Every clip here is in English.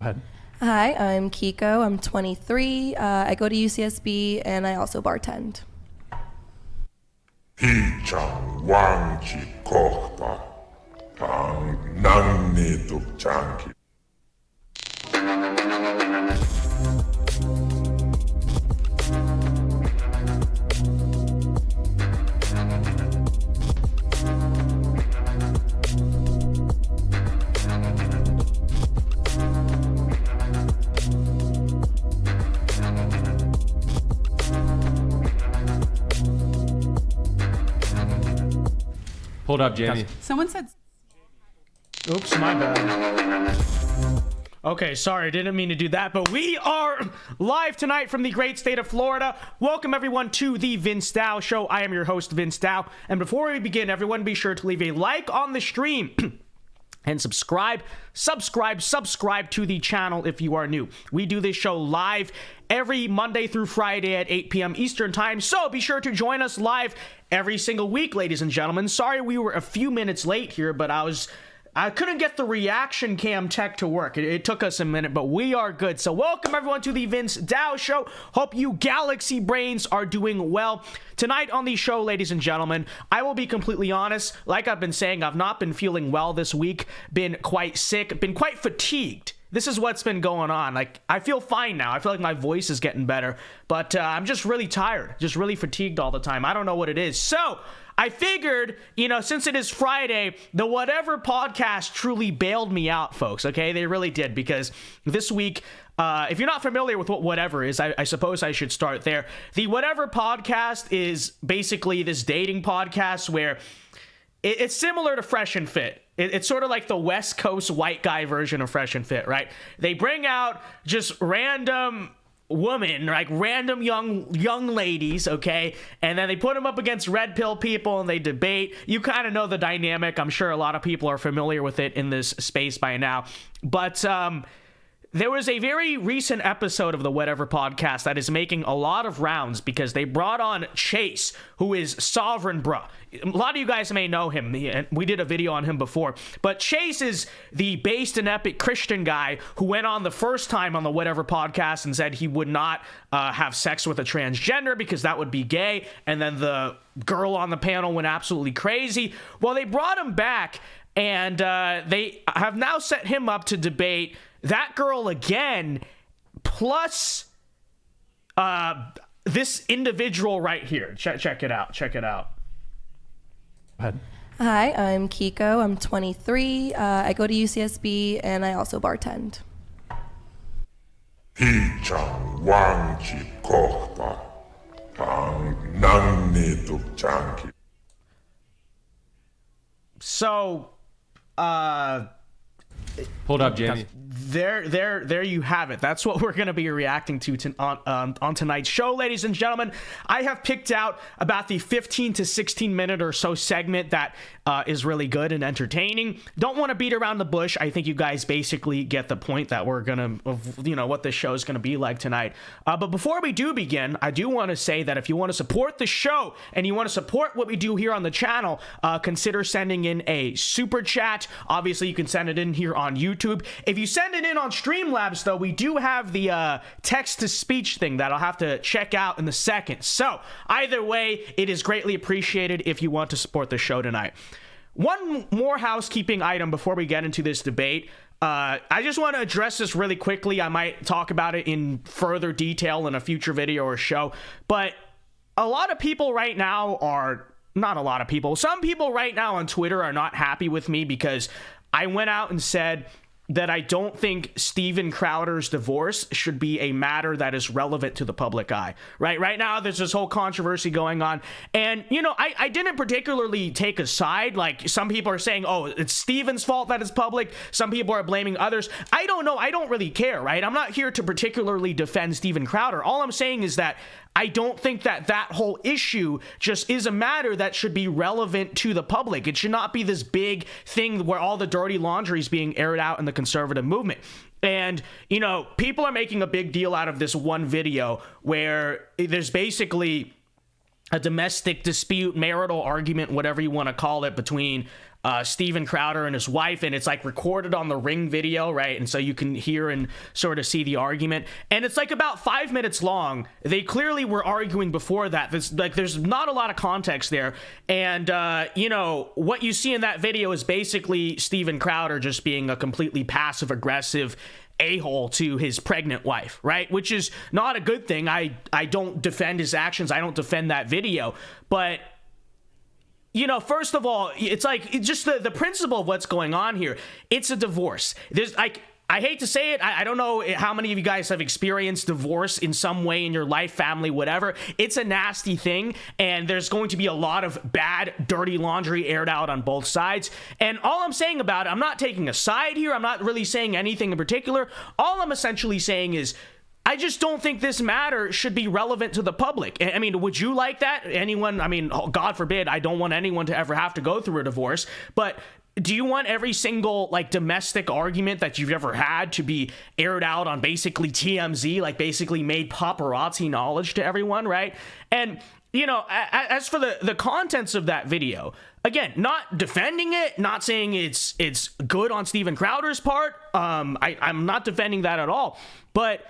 ahead. Hi, I'm Kiko. I'm 23. I go to UCSB and I also bartend. Hiichang wangchi kohta tang nannitu chanki. Hold up, Jamie. Someone said... Oops, my bad. Okay, sorry, didn't mean to do that, but we are live tonight from the great state of Florida. Welcome, everyone, to the VinceDao Show. I am your host, Vince Dao, and before we begin, everyone be sure to leave a like on the stream and subscribe to the channel if you are new. We do this show live every Monday through Friday at 8 p.m. Eastern Time, so be sure to join us live every single week, ladies and gentlemen. Sorry we were a few minutes late here, but I couldn't get the reaction cam tech to work. It took us a minute, but we are good. So welcome everyone to the VinceDao Show. Hope you galaxy brains are doing well. Tonight on the show, ladies and gentlemen, I will be completely honest. Like I've been saying, I've not been feeling well this week. Been quite sick, been quite fatigued. This is what's been going on. Like, I feel fine now. I feel like my voice is getting better, but I'm just really tired, just really fatigued all the time. I don't know what it is. So I figured, since it is Friday, the Whatever podcast truly bailed me out, folks, okay? They really did, because this week, if you're not familiar with what Whatever is, I suppose I should start there. The Whatever podcast is basically this dating podcast where it's similar to Fresh and Fit. It's sort of like the West Coast white guy version of Fresh and Fit, right? They bring out just random women, like random young ladies, okay? And then they put them up against red pill people and they debate. You kind of know the dynamic. I'm sure a lot of people are familiar with it in this space by now. But there was a very recent episode of the Whatever podcast that is making a lot of rounds because they brought on Chase, who is Sovereign Brah. A lot of you guys may know him. We did a video on him before. But Chase is the based and epic Christian guy who went on the first time on the Whatever podcast and said he would not have sex with a transgender because that would be gay. And then the girl on the panel went absolutely crazy. Well, they brought him back and they have now set him up to debate that girl again, plus this individual right here. Check it out. Check it out. Go ahead. Hi, I'm Kiko. I'm 23. I go to UCSB and I also bartend. Hiichang wangchi kohta tang nannitu chanki. So, Hold up, Jamie. There you have it. That's what we're going to be reacting to on tonight's show, ladies and gentlemen. I have picked out about the 15 to 16 minute or so segment that is really good and entertaining. Don't want to beat around the bush. I think you guys basically get the point that we're going to, what this show is going to be like tonight. But before we do begin, I do want to say that if you want to support the show and you want to support what we do here on the channel, consider sending in a super chat. Obviously, you can send it in here on YouTube. If you send it in on Streamlabs, though, we do have the text-to-speech thing that I'll have to check out in a second. So, either way, it is greatly appreciated if you want to support the show tonight. One more housekeeping item before we get into this debate. I just want to address this really quickly. I might talk about it in further detail in a future video or show. But a lot of people right now are... Not a lot of people. Some people right now on Twitter are not happy with me because I went out and said that I don't think Steven Crowder's divorce should be a matter that is relevant to the public eye. Right now, there's this whole controversy going on. And, I didn't particularly take a side. Like, some people are saying, oh, it's Steven's fault that it's public. Some people are blaming others. I don't know. I don't really care, right? I'm not here to particularly defend Steven Crowder. All I'm saying is that I don't think that whole issue just is a matter that should be relevant to the public. It should not be this big thing where all the dirty laundry is being aired out in the conservative movement. And, people are making a big deal out of this one video where there's basically a domestic dispute, marital argument, whatever you want to call it, between Steven Crowder and his wife, and it's like recorded on the Ring video, right? And so you can hear and sort of see the argument, and it's like about 5 minutes long. They clearly were arguing before that. There's not a lot of context there, and you know, what you see in that video is basically Steven Crowder just being a completely passive aggressive a-hole to his pregnant wife, right? Which is not a good thing. I don't defend his actions. I don't defend that video, but you know, first of all, it's just the principle of what's going on here. It's a divorce. There's like, I hate to say it, I don't know how many of you guys have experienced divorce in some way in your life, family, whatever. It's a nasty thing, and there's going to be a lot of bad, dirty laundry aired out on both sides. And all I'm saying about it, I'm not taking a side here. I'm not really saying anything in particular. All I'm essentially saying is, I just don't think this matter should be relevant to the public. I mean, would you like that? Anyone, I mean, God forbid, I don't want anyone to ever have to go through a divorce, but do you want every single like domestic argument that you've ever had to be aired out on basically TMZ, like basically made paparazzi knowledge to everyone, right? And you know, as for the contents of that video, again, not defending it, not saying it's good on Steven Crowder's part. I'm not defending that at all, but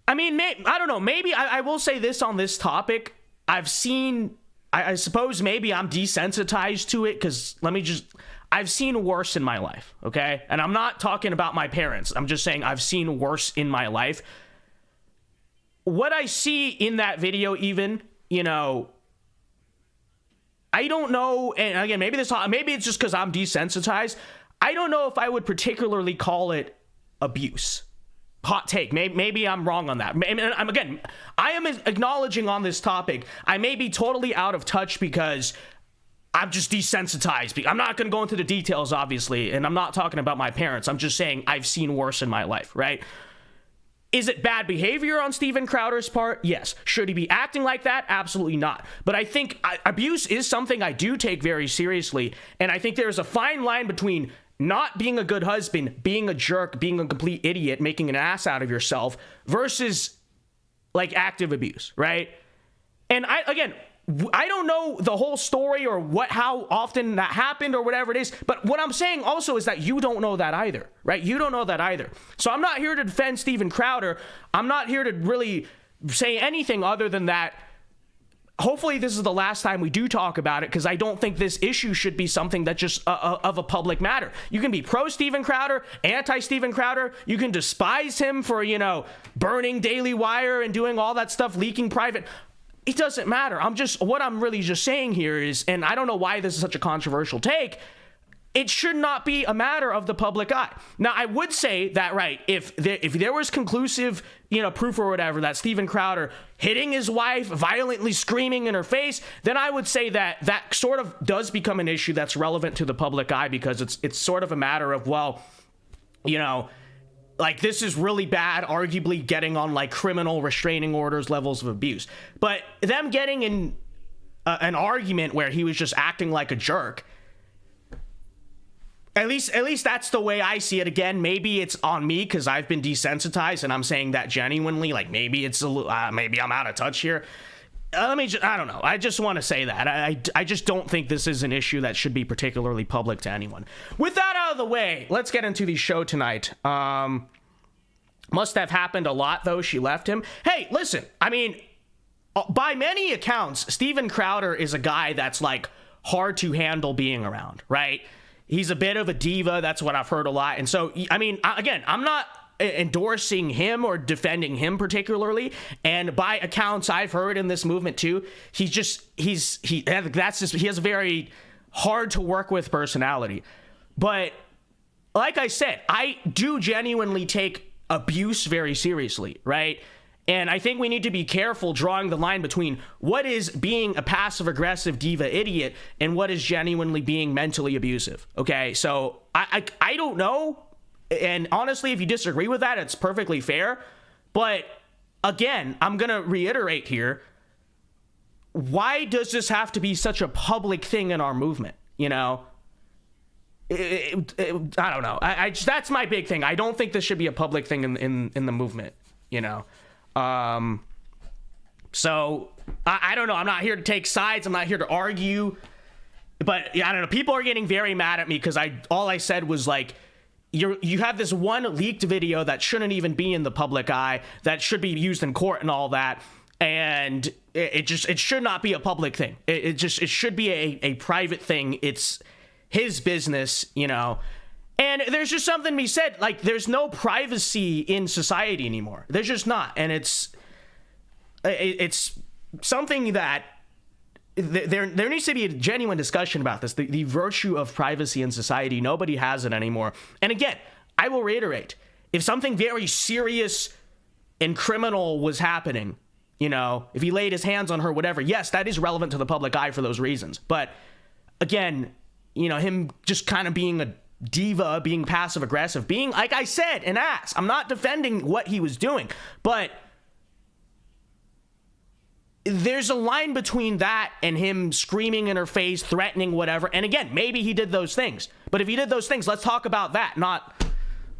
I mean, I don't know. Maybe I will say this on this topic. I've seen, I suppose maybe I'm desensitized to it because I've seen worse in my life, okay? And I'm not talking about my parents. I'm just saying I've seen worse in my life. What I see in that video even, you know, I don't know. And again, maybe it's just because I'm desensitized. I don't know if I would particularly call it abuse. Hot take. Maybe I'm wrong on that. I am acknowledging on this topic, I may be totally out of touch because I'm just desensitized. I'm not going to go into the details, obviously, and I'm not talking about my parents. I'm just saying I've seen worse in my life, right? Is it bad behavior on Steven Crowder's part? Yes. Should he be acting like that? Absolutely not. But I think abuse is something I do take very seriously, and I think there's a fine line between not being a good husband, being a jerk, being a complete idiot, making an ass out of yourself versus like active abuse, right? And I don't know the whole story or how often that happened or whatever it is, but what I'm saying also is that you don't know that either, right? You don't know that either. So I'm not here to defend Steven Crowder. I'm not here to really say anything other than that. Hopefully this is the last time we do talk about it, because I don't think this issue should be something that just of a public matter. You can be pro Steven Crowder, anti Steven Crowder. You can despise him for, you know, burning Daily Wire and doing all that stuff, leaking private. It doesn't matter. What I'm really just saying here is, and I don't know why this is such a controversial take, it should not be a matter of the public eye. Now, I would say that, right, if there was conclusive, you know, proof or whatever that Steven Crowder hitting his wife, violently screaming in her face, then I would say that sort of does become an issue that's relevant to the public eye, because it's sort of a matter of, well, you know, like, this is really bad, arguably getting on like criminal restraining orders levels of abuse. But them getting in an argument where he was just acting like a jerk, At least that's the way I see it. Again, maybe it's on me because I've been desensitized, and I'm saying that genuinely. Like, maybe it's maybe I'm out of touch here. I don't know. I just want to say that. I just don't think this is an issue that should be particularly public to anyone. With that out of the way, let's get into the show tonight. Must have happened a lot, though. She left him. Hey, listen, I mean, by many accounts, Steven Crowder is a guy that's like hard to handle being around, right? He's a bit of a diva. That's what I've heard a lot. And so, I mean, again, I'm not endorsing him or defending him particularly. And by accounts I've heard in this movement too, he has a very hard to work with personality. But like I said, I do genuinely take abuse very seriously, right? And I think we need to be careful drawing the line between what is being a passive-aggressive diva idiot and what is genuinely being mentally abusive, okay? So I don't know, and honestly, if you disagree with that, it's perfectly fair. But again, I'm going to reiterate here, why does this have to be such a public thing in our movement, you know? I don't know. That's my big thing. I don't think this should be a public thing in the movement, you know? But So I don't know. I'm not here to take sides. I'm not here to argue. But I don't know. People are getting very mad at me because all I said was like, you have this one leaked video that shouldn't even be in the public eye, that should be used in court and all that. And it should not be a public thing. It should be a private thing. It's his business, you know. And there's just something to be said. Like, there's no privacy in society anymore. There's just not. And it's something that there needs to be a genuine discussion about this. The virtue of privacy in society. Nobody has it anymore. And again, I will reiterate, if something very serious and criminal was happening, you know, if he laid his hands on her, whatever, yes, that is relevant to the public eye for those reasons. But again, you know, him just kind of being a diva, being passive aggressive, being, like I said, an ass. I'm not defending what he was doing, but there's a line between that and him screaming in her face, threatening, whatever. And again, maybe he did those things, but if he did those things, let's talk about that, not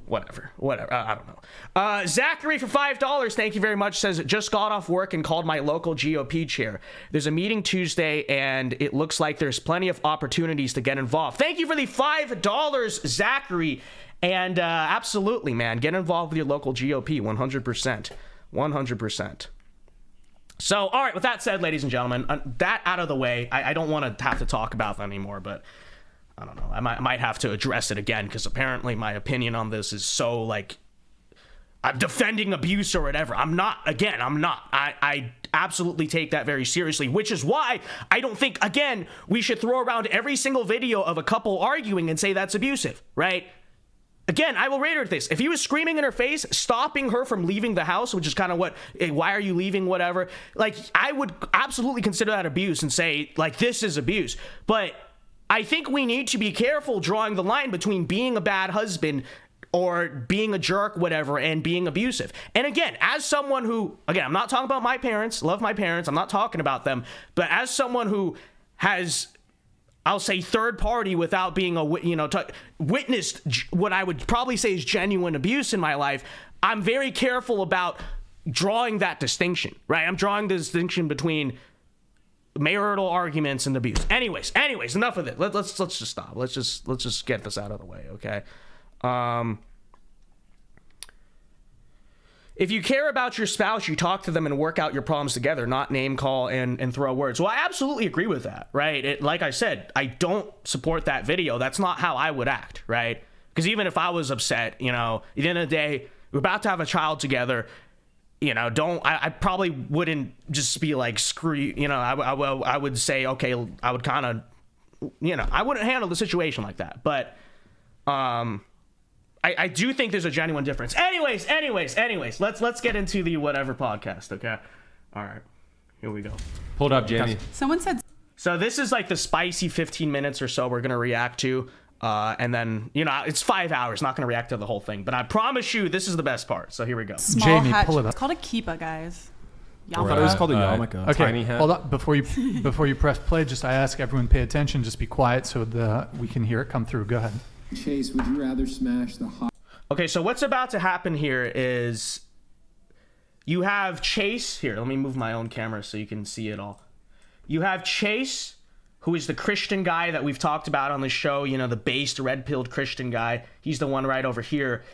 whatever. I don't know. Zachary for $5, thank you very much, says, just got off work and called my local GOP chair. There's a meeting Tuesday and it looks like there's plenty of opportunities to get involved. Thank you for the $5, Zachary. And absolutely, man, get involved with your local GOP. 100%. So, all right, with that said, ladies and gentlemen, that out of the way, I don't want to have to talk about that anymore, but I don't know. I might have to address it again because apparently my opinion on this is so, like, I'm defending abuse or whatever. I'm not. I absolutely take that very seriously, which is why I don't think, again, we should throw around every single video of a couple arguing and say that's abusive, right? Again, I will reiterate this. If he was screaming in her face, stopping her from leaving the house, which is kind of what, hey, why are you leaving, whatever, like, I would absolutely consider that abuse and say, like, this is abuse. But I think we need to be careful drawing the line between being a bad husband or being a jerk, whatever, and being abusive. And again, as someone who, again, I'm not talking about my parents, love my parents, I'm not talking about them, but as someone who has, I'll say, third party without being witnessed what I would probably say is genuine abuse in my life, I'm very careful about drawing that distinction, right? I'm drawing the distinction between marital arguments and abuse. Anyways, enough of it. Let's just stop. Let's just get this out of the way, okay? If you care about your spouse, you talk to them and work out your problems together, not name call and throw words. Well, I absolutely agree with that, right? Like I said, I don't support that video. That's not how I would act, right? Because even if I was upset, you know, at the end of the day, we're about to have a child together, you know, I probably wouldn't just be like, screw you, you know, I would say, okay, I would kind of, you know, I wouldn't handle the situation like that. But I do think there's a genuine difference. Anyways, let's get into the whatever podcast, okay? All right, here we go. Pulled up, Jamie. Someone said... So this is like the spicy 15 minutes or so we're going to react to. And then, you know, it's 5 hours, not going to react to the whole thing. But I promise you, this is the best part. So here we go. Small Jamie, hat. pull it up. It's called a kippah, guys. I thought it was called a yarmulke. Okay, Tiny hat. hold up. Before you press play, just I ask everyone pay attention. Just be quiet so we can hear it come through. Go ahead. Chase, would you rather smash the hot... Okay, so what's about to happen here is you have Chase. Here, let me move my own camera so you can see it all. You have Chase, who is the Christian guy that we've talked about on the show, you know, the based, red-pilled Christian guy. He's the one right over here.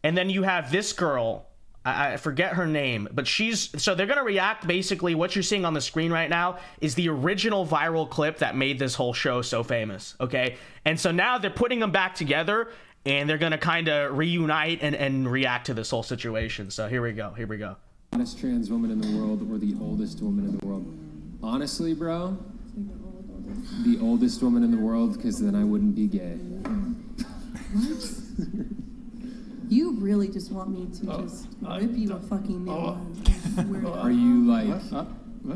And then you have this girl. I forget her name, but so they're going to react. Basically, what you're seeing on the screen right now is the original viral clip that made this whole show so famous, okay? And so now they're putting them back together, and they're going to kind of reunite and react to this whole situation. So here we go. Hottest trans woman in the world or the oldest woman in the world? Honestly, bro, the oldest woman in the world, because then I wouldn't be gay. What? You really just want me to just rip you a fucking new one. Are you like...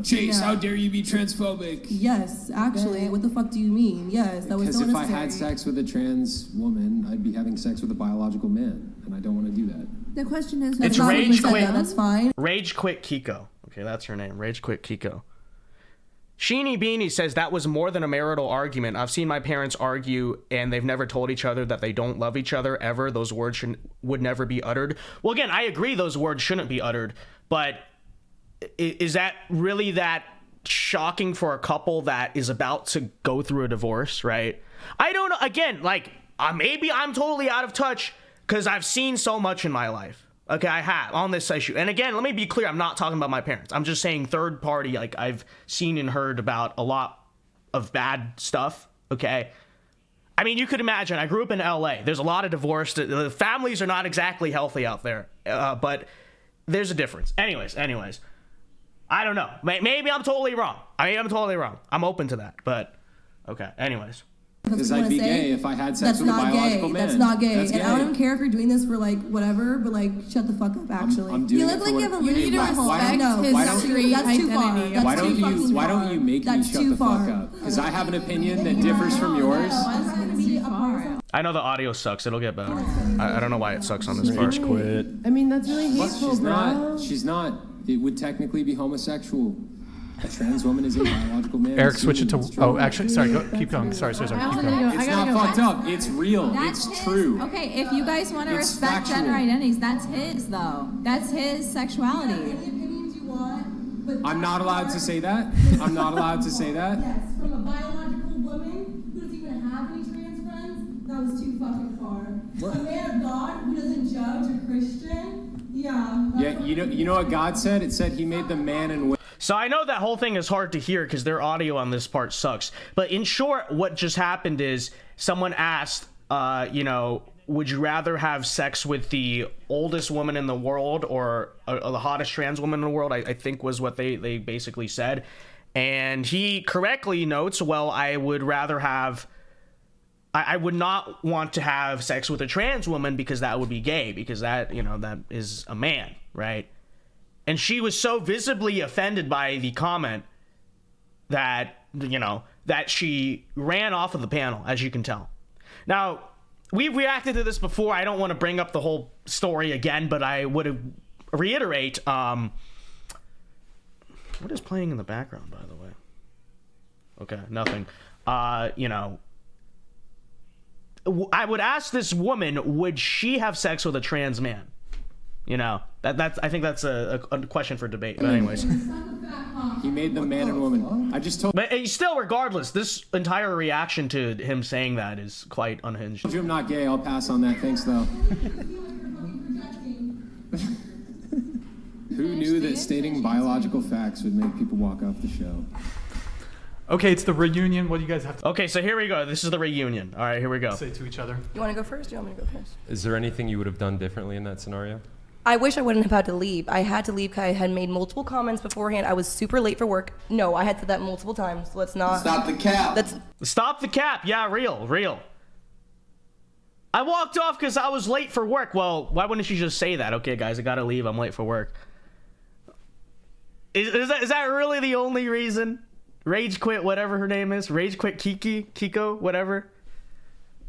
Chase, Yeah. how dare you be transphobic? Yes, actually. What the fuck do you mean? Yes, that was Because so if I necessary. had sex with a trans woman, I'd be having sex with a biological man, and I don't want to do that. The question is, It's not what Rage we said, Quit. though, that's fine. Rage Quit Kiko. Okay, that's her name. Rage Quit Kiko. Sheeny Beanie says that was more than a marital argument. I've seen my parents argue, and they've never told each other that they don't love each other ever. Those words would never be uttered. Well, again, I agree those words shouldn't be uttered, but is that really that shocking for a couple that is about to go through a divorce, right? I don't know. Again, like, maybe I'm totally out of touch because I've seen so much in my life. Okay, I have on this issue. And again, let me be clear. I'm not talking about my parents. I'm just saying third party. Like, I've seen and heard about a lot of bad stuff. Okay. I mean, you could imagine, I grew up in LA. There's a lot of divorce. The families are not exactly healthy out there. But there's a difference. Anyways. I don't know. Maybe I'm totally wrong. I'm open to that. But, okay. Anyways. Because I'd be gay if I had sex with a biological man. That's not gay. That's and I don't care if you're doing this for like whatever, but like shut the fuck up. Actually, I'm doing you it look like for you have a what- little You need to respect his street That's too far. identity. That's Why don't too fucking you? Why don't far. you make me That's shut too the fuck far. up? Because I have an opinion that differs from yours. I know the audio sucks. It'll get better. I don't know why it sucks on this part. Rage quit. I mean, that's really But hateful, she's bro. not. She's not. It would technically be homosexual. A trans woman is a biological man. Eric, It's switch it to. true. It's true. Oh, actually, sorry. Keep going. Sorry. Keep going. It's not fucked up. It's real. That's It's his- true. Okay, if you guys want to It's respect factual. gender identities, that's his though. That's his sexuality. Any opinions you want, but I'm not allowed to say that. I'm not allowed to say that. yes, from a biological woman who doesn't even have any trans friends, that was too fucking far. What? A man of God who doesn't judge a Christian, yeah. Yeah, you know what God said? It said He made the man and woman. So I know that whole thing is hard to hear because their audio on this part sucks. But in short, what just happened is someone asked, would you rather have sex with the oldest woman in the world or the hottest trans woman in the world? I think was what they basically said. And he correctly notes, well, I would not want to have sex with a trans woman because that would be gay, because that is a man, right? And she was so visibly offended by the comment that she ran off of the panel, as you can tell. Now, we've reacted to this before. I don't want to bring up the whole story again, but I would reiterate, what is playing in the background, by the way? Okay, nothing. I would ask this woman, would she have sex with a trans man? I think that's a question for debate. But anyways, He made them man and woman. I just told but still, regardless, this entire reaction to him saying that is quite unhinged. you I'm not gay. I'll pass on that. Thanks though. Who knew that stating biological facts would make people walk off the show? Okay, it's the reunion. What do you guys have to Okay, so here we go. This is the reunion. All right, here we go. say to each other? You want to go first? Or you want me to go first? Is there anything you would have done differently in that scenario? I wish I wouldn't have had to leave. I had to leave because I had made multiple comments beforehand. I was super late for work. No, I had said that multiple times. Let's not. Stop the cap. Stop the cap. Yeah, real. I walked off because I was late for work. Well, why wouldn't you just say that? Okay, guys, I gotta leave. I'm late for work. Is that really the only reason? Rage quit, whatever her name is. Rage quit Kiko, whatever.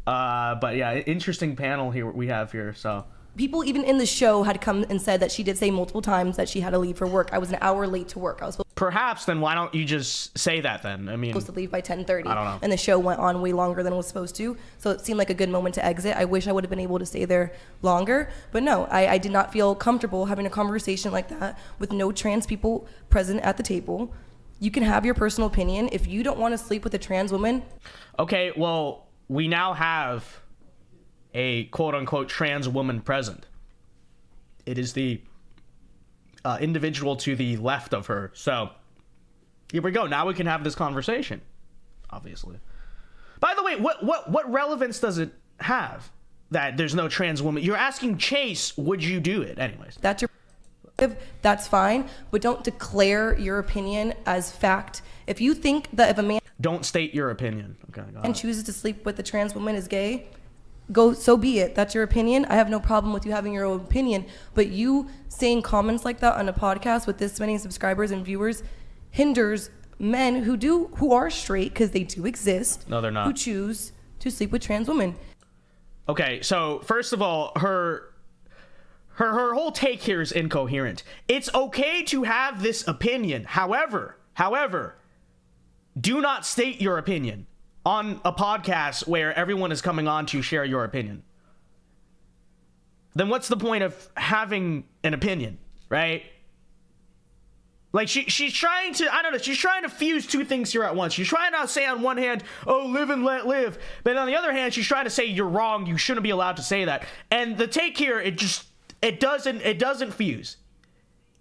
But yeah, interesting panel here we have here. So People even in the show had come and said that she did say multiple times that she had to leave for work. I was an hour late to work. I was perhaps then why don't you just say that then? I mean, supposed to leave by 10:30. I don't know. And the show went on way longer than it was supposed to. So it seemed like a good moment to exit. I wish I would have been able to stay there longer. But no, I did not feel comfortable having a conversation like that with no trans people present at the table. You can have your personal opinion. If you don't want to sleep with a trans woman. Okay, well, we now have a quote-unquote trans woman present. It is the individual to the left of her. So here we go. Now we can have this conversation, obviously. By the way, what relevance does it have that there's no trans woman? You're asking Chase, would you do it? Anyways. That's fine, but don't declare your opinion as fact. If you think that if a man don't state your opinion, okay, and chooses to sleep with a trans woman is gay, so be it. That's your opinion. I have no problem with you having your own opinion, but you saying comments like that on a podcast with this many subscribers and viewers hinders men who are straight, because they do exist. No, they're not. Who choose to sleep with trans women. Okay, so first of all, her whole take here is incoherent. It's okay to have this opinion. However, do not state your opinion on a podcast where everyone is coming on to share your opinion. Then what's the point of having an opinion, right? Like she's trying to, I don't know, she's trying to fuse two things here at once. She's trying to say on one hand, oh, live and let live. But on the other hand, she's trying to say you're wrong, you shouldn't be allowed to say that. And the take here, it doesn't fuse.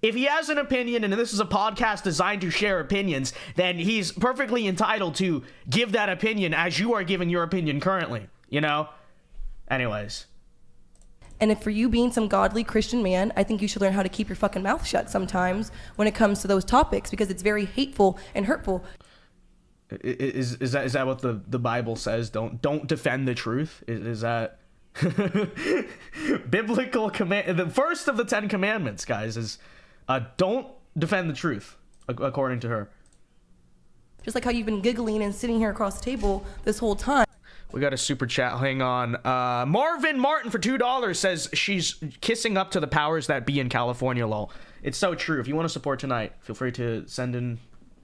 If he has an opinion, and this is a podcast designed to share opinions, then he's perfectly entitled to give that opinion as you are giving your opinion currently, you know? Anyways. And if for you being some godly Christian man, I think you should learn how to keep your fucking mouth shut sometimes when it comes to those topics, because it's very hateful and hurtful. Is that what the Bible says? Don't defend the truth? Is that biblical command? The first of the 10 commandments, guys, is don't defend the truth, according to her. Just like how you've been giggling and sitting here across the table this whole time. We got a super chat. Hang on. Marvin Martin for $2 says she's kissing up to the powers that be in California, lol. It's so true. If you want to support tonight, feel free to send in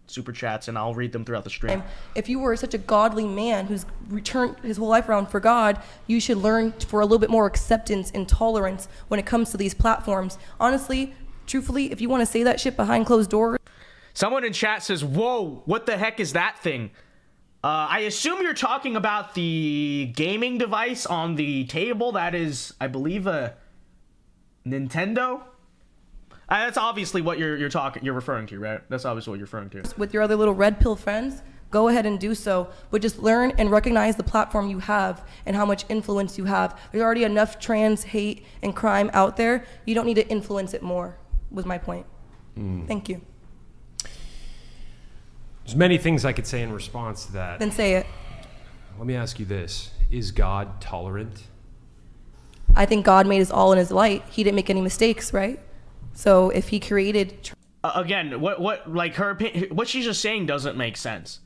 super chats and I'll read them throughout the stream. If you were such a godly man who's returned his whole life around for God, you should learn for a little bit more acceptance and tolerance when it comes to these platforms. Honestly, truthfully, if you want to say that shit behind closed doors. Someone in chat says, whoa, what the heck is that thing? I assume you're talking about the gaming device on the table. That is, I believe, a Nintendo. That's obviously what you're referring to, right? That's obviously what you're referring to. With your other little red pill friends, go ahead and do so. But just learn and recognize the platform you have and how much influence you have. There's already enough trans hate and crime out there. You don't need to influence it more, was my point. Thank you. There's many things I could say in response to that. Then say it. Let me ask you this. Is God tolerant? I think God made us all in his light. He didn't make any mistakes, right? So if he created... Again, what like her opinion, what she's just saying doesn't make sense.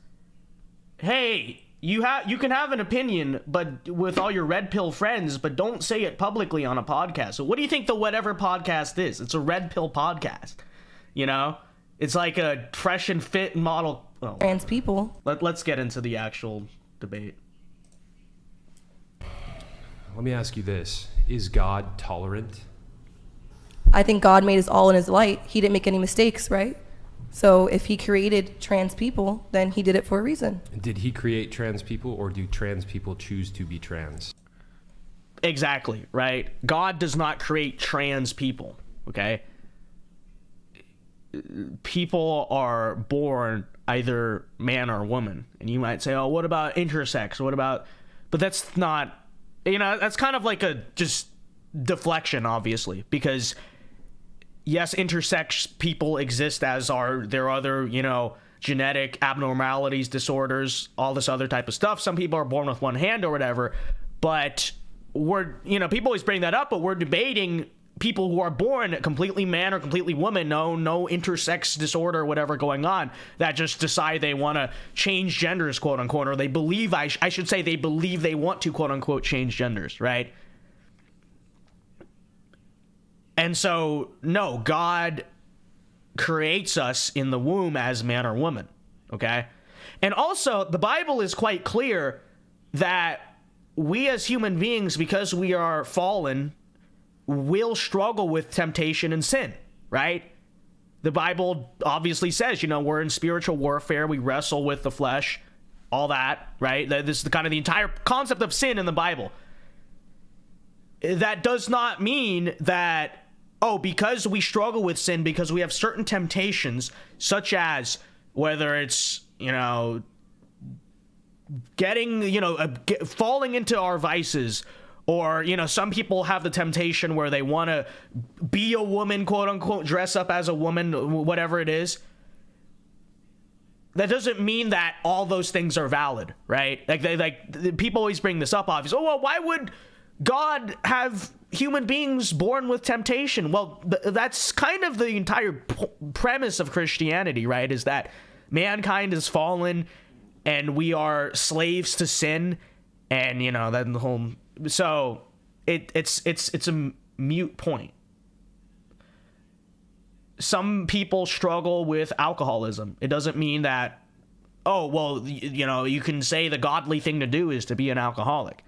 Hey, you can have an opinion, but with all your red pill friends, but don't say it publicly on a podcast. So what do you think the whatever podcast is? It's a red pill podcast, you know? It's like a fresh and fit model. Oh. Trans people. Let's get into the actual debate. Let me ask you this. Is God tolerant? I think God made us all in his light. He didn't make any mistakes, right? So if he created trans people, then he did it for a reason. Did he create trans people, or do trans people choose to be trans? Exactly, right? God does not create trans people, okay? People are born either man or woman. And you might say, oh, what about intersex? What about... But that's not... You know, that's kind of like a just deflection, obviously, because yes, intersex people exist, as are there other, you know, genetic abnormalities, disorders, all this other type of stuff. Some people are born with one hand or whatever, but we're, you know, people always bring that up, but we're debating people who are born completely man or completely woman, no intersex disorder or whatever going on, that just decide they want to change genders, quote unquote, or they believe, I should say they believe they want to, quote unquote, change genders, right? And so, no, God creates us in the womb as man or woman, okay? And also, the Bible is quite clear that we as human beings, because we are fallen, will struggle with temptation and sin, right? The Bible obviously says, you know, we're in spiritual warfare, we wrestle with the flesh, all that, right? This is the kind of the entire concept of sin in the Bible. That does not mean that, oh, because we struggle with sin, because we have certain temptations, such as whether it's, you know, getting, you know, falling into our vices, or, you know, some people have the temptation where they want to be a woman, quote unquote, dress up as a woman, whatever it is. That doesn't mean that all those things are valid, right? Like people always bring this up, obviously. Oh, well, why would God have human beings born with temptation? Well, that's kind of the entire premise of Christianity, right? Is that mankind is fallen and we are slaves to sin, and, you know, that the whole... So it's a mute point. Some people struggle with alcoholism. It doesn't mean that, oh, well, you know, you can say the godly thing to do is to be an alcoholic.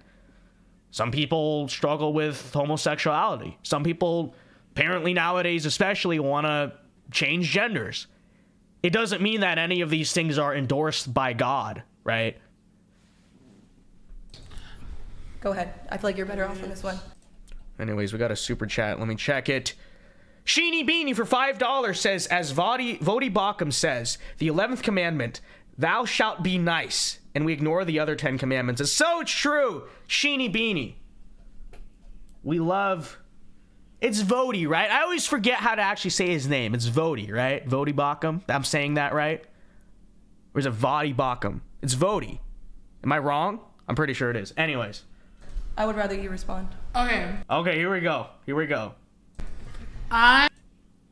Some people struggle with homosexuality. Some people, apparently nowadays especially, want to change genders. it doesn't mean that any of these things are endorsed by God, right? Go ahead. I feel like you're better off on this one. Anyways, we got a super chat. Let me check it. Sheeny Beanie for $5 says, as Vodi Bakum says, the 11th commandment, thou shalt be nice, and we ignore the other 10 commandments. It's so true, Sheeny Beanie. We love... It's Vodi, right? I always forget how to actually say his name. It's Vodi, right? Vodi Bakum. I'm saying that right? Or is it Vodi Bakum? It's Vodi. Am I wrong? I'm pretty sure it is. Anyways. I would rather you respond. Okay. Okay, here we go. Here we go. I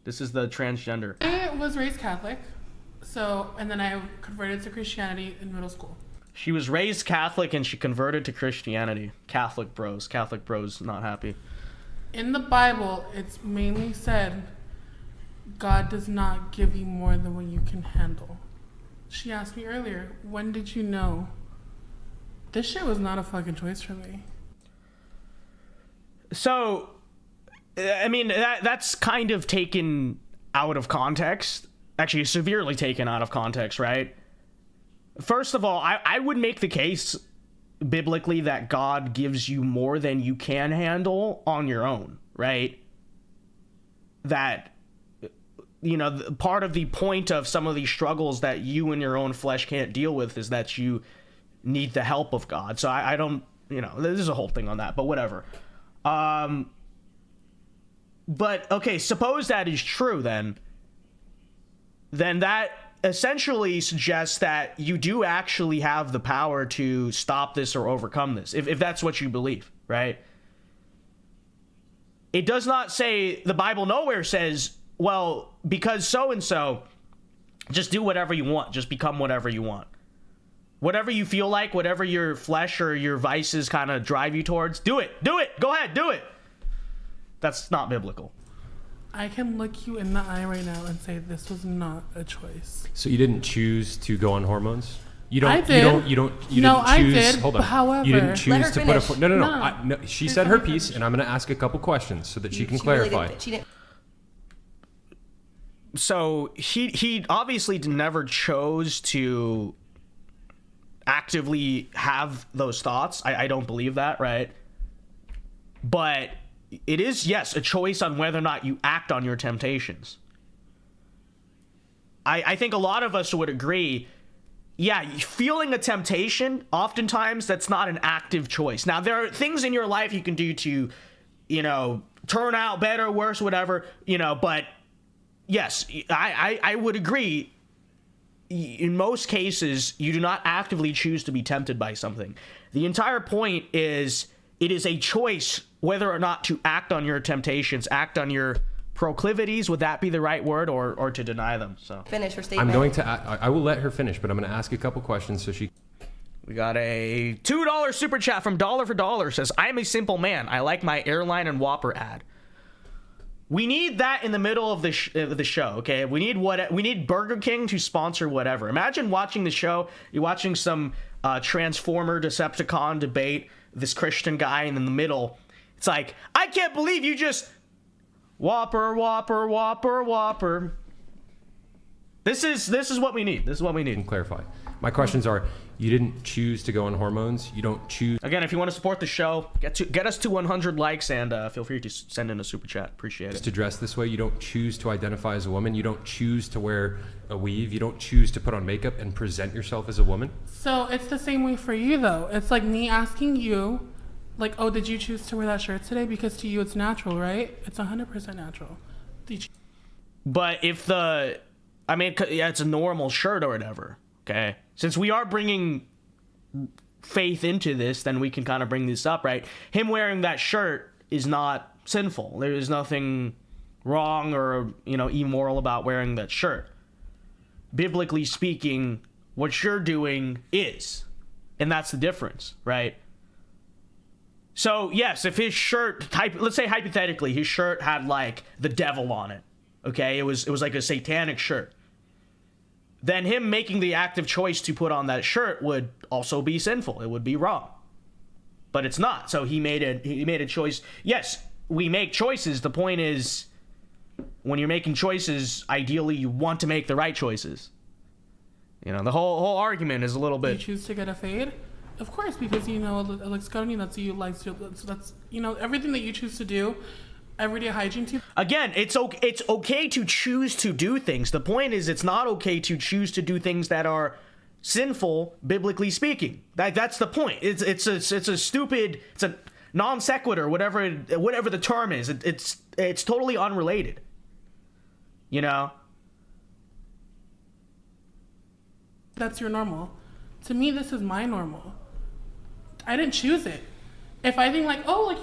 This is the transgender. was raised Catholic, and then I converted to Christianity in middle school. She was raised Catholic and she converted to Christianity. Catholic bros not happy. In the Bible, it's mainly said, God does not give you more than what you can handle. She asked me earlier, when did you know? This shit was not a fucking choice for me. So, I mean, that's kind of taken out of context. Actually, severely taken out of context, right? First of all, I would make the case biblically that God gives you more than you can handle on your own, right? That, you know, part of the point of some of these struggles that you in your own flesh can't deal with is that you need the help of God. So I don't, you know, there's a whole thing on that, but whatever. But okay, suppose that is true then that essentially suggests that you do actually have the power to stop this or overcome this, if that's what you believe, right? It does not say, the Bible nowhere says, well, because so-and-so, just do whatever you want, just become whatever you want. Whatever you feel like, whatever your flesh or your vices kind of drive you towards, do it, go ahead, do it. That's not biblical. I can look you in the eye right now and say this was not a choice. So you didn't choose to go on hormones? You don't. I did. You No, didn't choose. I did, Hold on. however- you didn't Let choose her to put a. finish. No. No. She Just said let her her piece, finish. and I'm going to ask a couple questions so that she can She really clarify. didn't- she didn't. So he obviously never chose to actively have those thoughts. I don't believe that, right? But it is, yes, a choice on whether or not you act on your temptations. I think a lot of us would agree, yeah, feeling a temptation, oftentimes that's not an active choice. Now, there are things in your life you can do to, you know, turn out better, worse, whatever, you know, but yes, I would agree. In most cases, you do not actively choose to be tempted by something. The entire point is it is a choice whether or not to act on your temptations, act on your proclivities. Would that be the right word, or to deny them? So Finish her statement. I'm going to. I will let her finish, but I'm going to ask a couple questions so she. we got a $2 super chat from Dollar for Dollar. Says, I'm a simple man. I like my airline and Whopper ad. We need that in the middle of the show, okay? We need Burger King to sponsor whatever. Imagine watching the show. You're watching some Transformer Decepticon debate. This Christian guy, and in the middle, it's like, I can't believe you just Whopper, Whopper, Whopper, Whopper. This is what we need. This is what we need. Clarify. My questions are: you didn't choose to go on hormones. You don't choose. Again, if you want to support the show, get us to 100 likes, and feel free to send in a super chat. Appreciate it. To dress this way. You don't choose to identify as a woman. You don't choose to wear a weave. You don't choose to put on makeup and present yourself as a woman. So it's the same way for you, though. It's like me asking you, like, oh, did you choose to wear that shirt today? Because to you, it's natural, right? It's 100% natural. Did you- But if yeah, it's a normal shirt or whatever, okay? Since we are bringing faith into this, then we can kind of bring this up, right? Him wearing that shirt is not sinful. There is nothing wrong or, you know, immoral about wearing that shirt. Biblically speaking, what you're doing is, and that's the difference, right? So, yes, if his shirt, let's say hypothetically, his shirt had like the devil on it, okay? It was like a satanic shirt. Then him making the active choice to put on that shirt would also be sinful. It would be wrong. But it's not. So he made a choice. Yes, we make choices. The point is, when you're making choices, ideally you want to make the right choices. You know, the whole argument is a little bit. You choose to get a fade, of course, because it looks good on you. That's you like. That's everything that you choose to do. Everyday hygiene too. Again, it's okay to choose to do things. The point is, it's not okay to choose to do things that are sinful, biblically speaking. That's the point. It's a non sequitur, whatever the term is. It's totally unrelated. You know. That's your normal. To me, this is my normal. I didn't choose it. If I think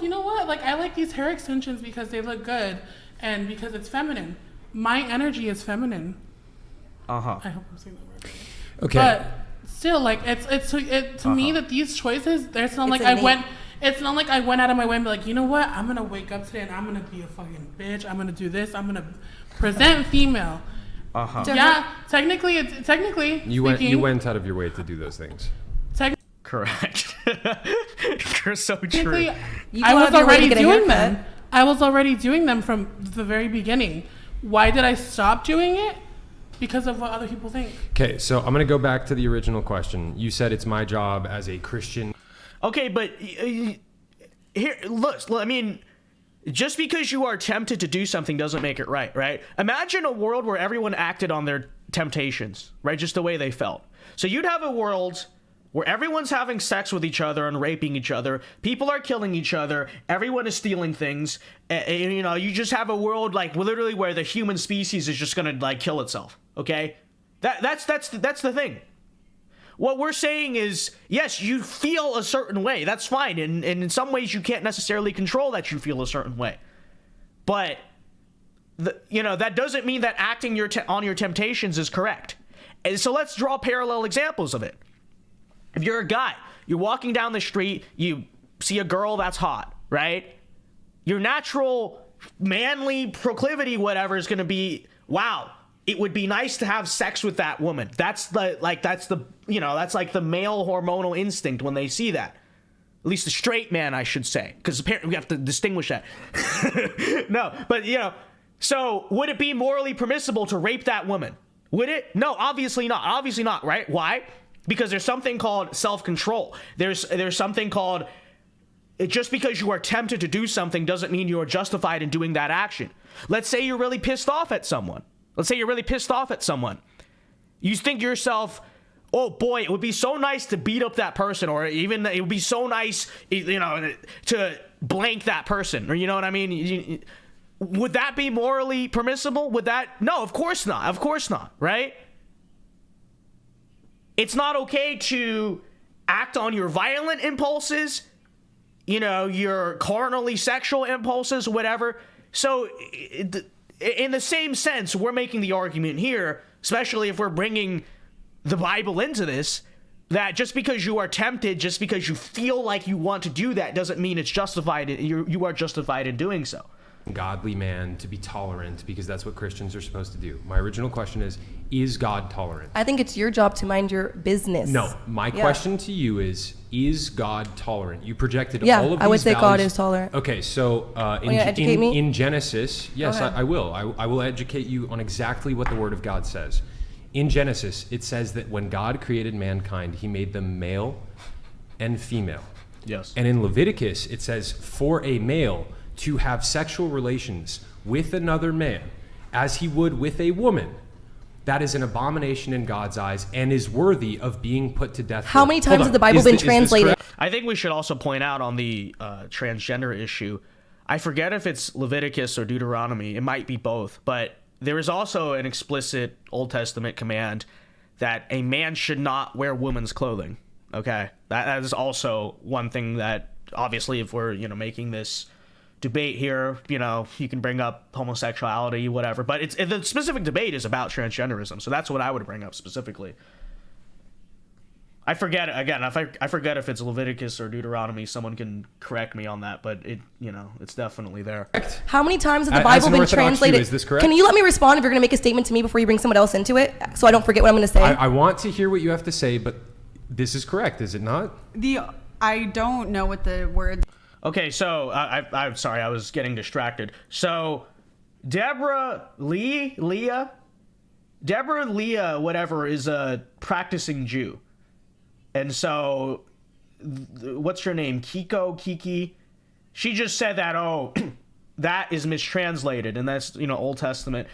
you know what? I like these hair extensions because they look good and because it's feminine. My energy is feminine. Uh-huh. I hope I'm saying that right. Okay. But still, to me that these choices, it's not like I went out of my way and be like, you know what? I'm going to wake up today and I'm going to be a fucking bitch. I'm going to do this. I'm going to present female. Uh-huh. Yeah, technically you went out of your way to do those things. Correct. You're so true. I was already doing them. I was already doing them from the very beginning. Why did I stop doing it? Because of what other people think. Okay, so I'm going to go back to the original question. You said it's my job as a Christian. Okay, but here, look, I mean, just because you are tempted to do something doesn't make it right? Imagine a world where everyone acted on their temptations, right? Just the way they felt. So you'd have a world where everyone's having sex with each other and raping each other, people are killing each other, everyone is stealing things, and, you just have a world literally where the human species is just gonna kill itself. Okay, that's the thing. What we're saying is, yes, you feel a certain way. That's fine, and in some ways you can't necessarily control that you feel a certain way, but that doesn't mean that acting on your temptations is correct. And so let's draw parallel examples of it. If you're a guy, you're walking down the street, you see a girl that's hot, right? Your natural manly proclivity, whatever, is going to be, wow, it would be nice to have sex with that woman. That's the male hormonal instinct when they see that. At least the straight man, I should say, because apparently we have to distinguish that. No, but so would it be morally permissible to rape that woman? Would it? No, obviously not. Obviously not, right? Why? Because there's something called self-control. There's something called, just because you are tempted to do something doesn't mean you are justified in doing that action. Let's say you're really pissed off at someone. You think to yourself, oh boy, it would be so nice to beat up that person, or even it would be so nice, to blank that person, or you know what I mean? Would that be morally permissible? No, of course not, right? It's not okay to act on your violent impulses, your carnally sexual impulses, whatever. So in the same sense, we're making the argument here, especially if we're bringing the Bible into this, that just because you are tempted, just because you feel like you want to do that, doesn't mean it's justified. You are justified in doing so. Godly man to be tolerant, because that's what Christians are supposed to do. My original question is God tolerant? I think it's your job to mind your business. No, my question to you is God tolerant? You projected all of these I would say values. God is tolerant. Okay, so in Genesis, yes, I will. I will educate you on exactly what the Word of God says. In Genesis, it says that when God created mankind, he made them male and female. Yes. And in Leviticus, it says for a male to have sexual relations with another man as he would with a woman, that is an abomination in God's eyes and is worthy of being put to death. How many times has the Bible been translated? I think we should also point out on the transgender issue, I forget if it's Leviticus or Deuteronomy, it might be both, but there is also an explicit Old Testament command that a man should not wear women's clothing. Okay, that is also one thing that, obviously, if we're making this debate here, you can bring up homosexuality, whatever, but the specific debate is about transgenderism, so that's what I would bring up specifically. I forget again. I forget if it's Leviticus or Deuteronomy. Someone can correct me on that, but it's definitely there. How many times has the Bible been translated? Is this correct? Can you let me respond if you're going to make a statement to me before you bring someone else into it, so I don't forget what I'm going to say? I want to hear what you have to say, but this is correct, is it not? I don't know what the word. Okay, so I'm sorry, I was getting distracted. So Debra Lea, whatever, is a practicing Jew. And so, what's your name? Kiki? She just said that, oh, that is mistranslated. And that's, Old Testament.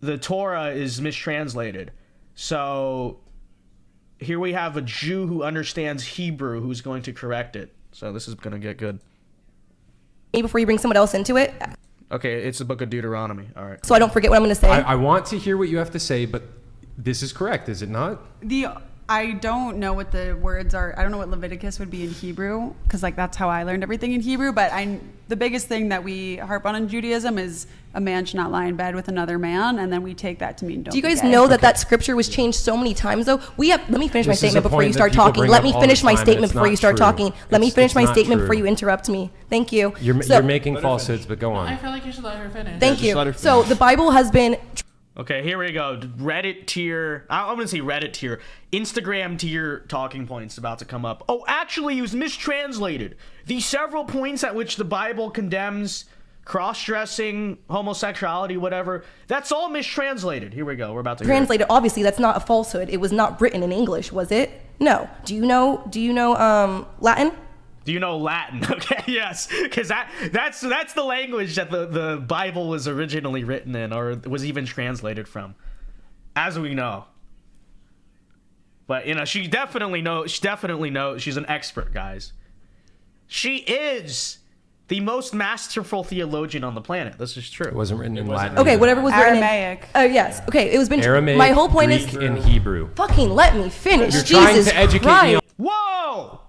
The Torah is mistranslated. So, here we have a Jew who understands Hebrew who's going to correct it. So, this is going to get good. Before you bring someone else into it. Okay, it's the book of Deuteronomy. All right. So I don't forget what I'm going to say. I want to hear what you have to say, but this is correct, is it not? I don't know what the words are. I don't know what Leviticus would be in Hebrew, because that's how I learned everything in Hebrew. But the biggest thing that we harp on in Judaism is a man should not lie in bed with another man, and then we take that to mean don't. Do you guys know that scripture was changed so many times though? Let me finish my statement before you start talking. Let me finish my statement before you start talking. Let me finish my statement before you interrupt me. Thank you. You're making falsehoods, but go on. I feel like you should let her finish. Thank you. So the Bible has been. Okay, here we go. Reddit tier. I'm going to say Reddit tier. Instagram tier talking points about to come up. Oh, actually, it was mistranslated. The several points at which the Bible condemns cross-dressing, homosexuality, whatever, that's all mistranslated. Here we go. We're about to translated. Obviously, that's not a falsehood. It was not written in English, was it? No. Do you know Latin? Do you know Latin? Okay, yes, because that's the language that the Bible was originally written in, or was even translated from, as we know. But she definitely knows. She's an expert, guys. She is the most masterful theologian on the planet. This is true. It wasn't written in Latin. Okay, whatever was written Aramaic. Oh yes. Okay, it was been Aramaic. My whole point Greek, is in Hebrew. Fucking let me finish. You're Jesus trying to educate Christ. me on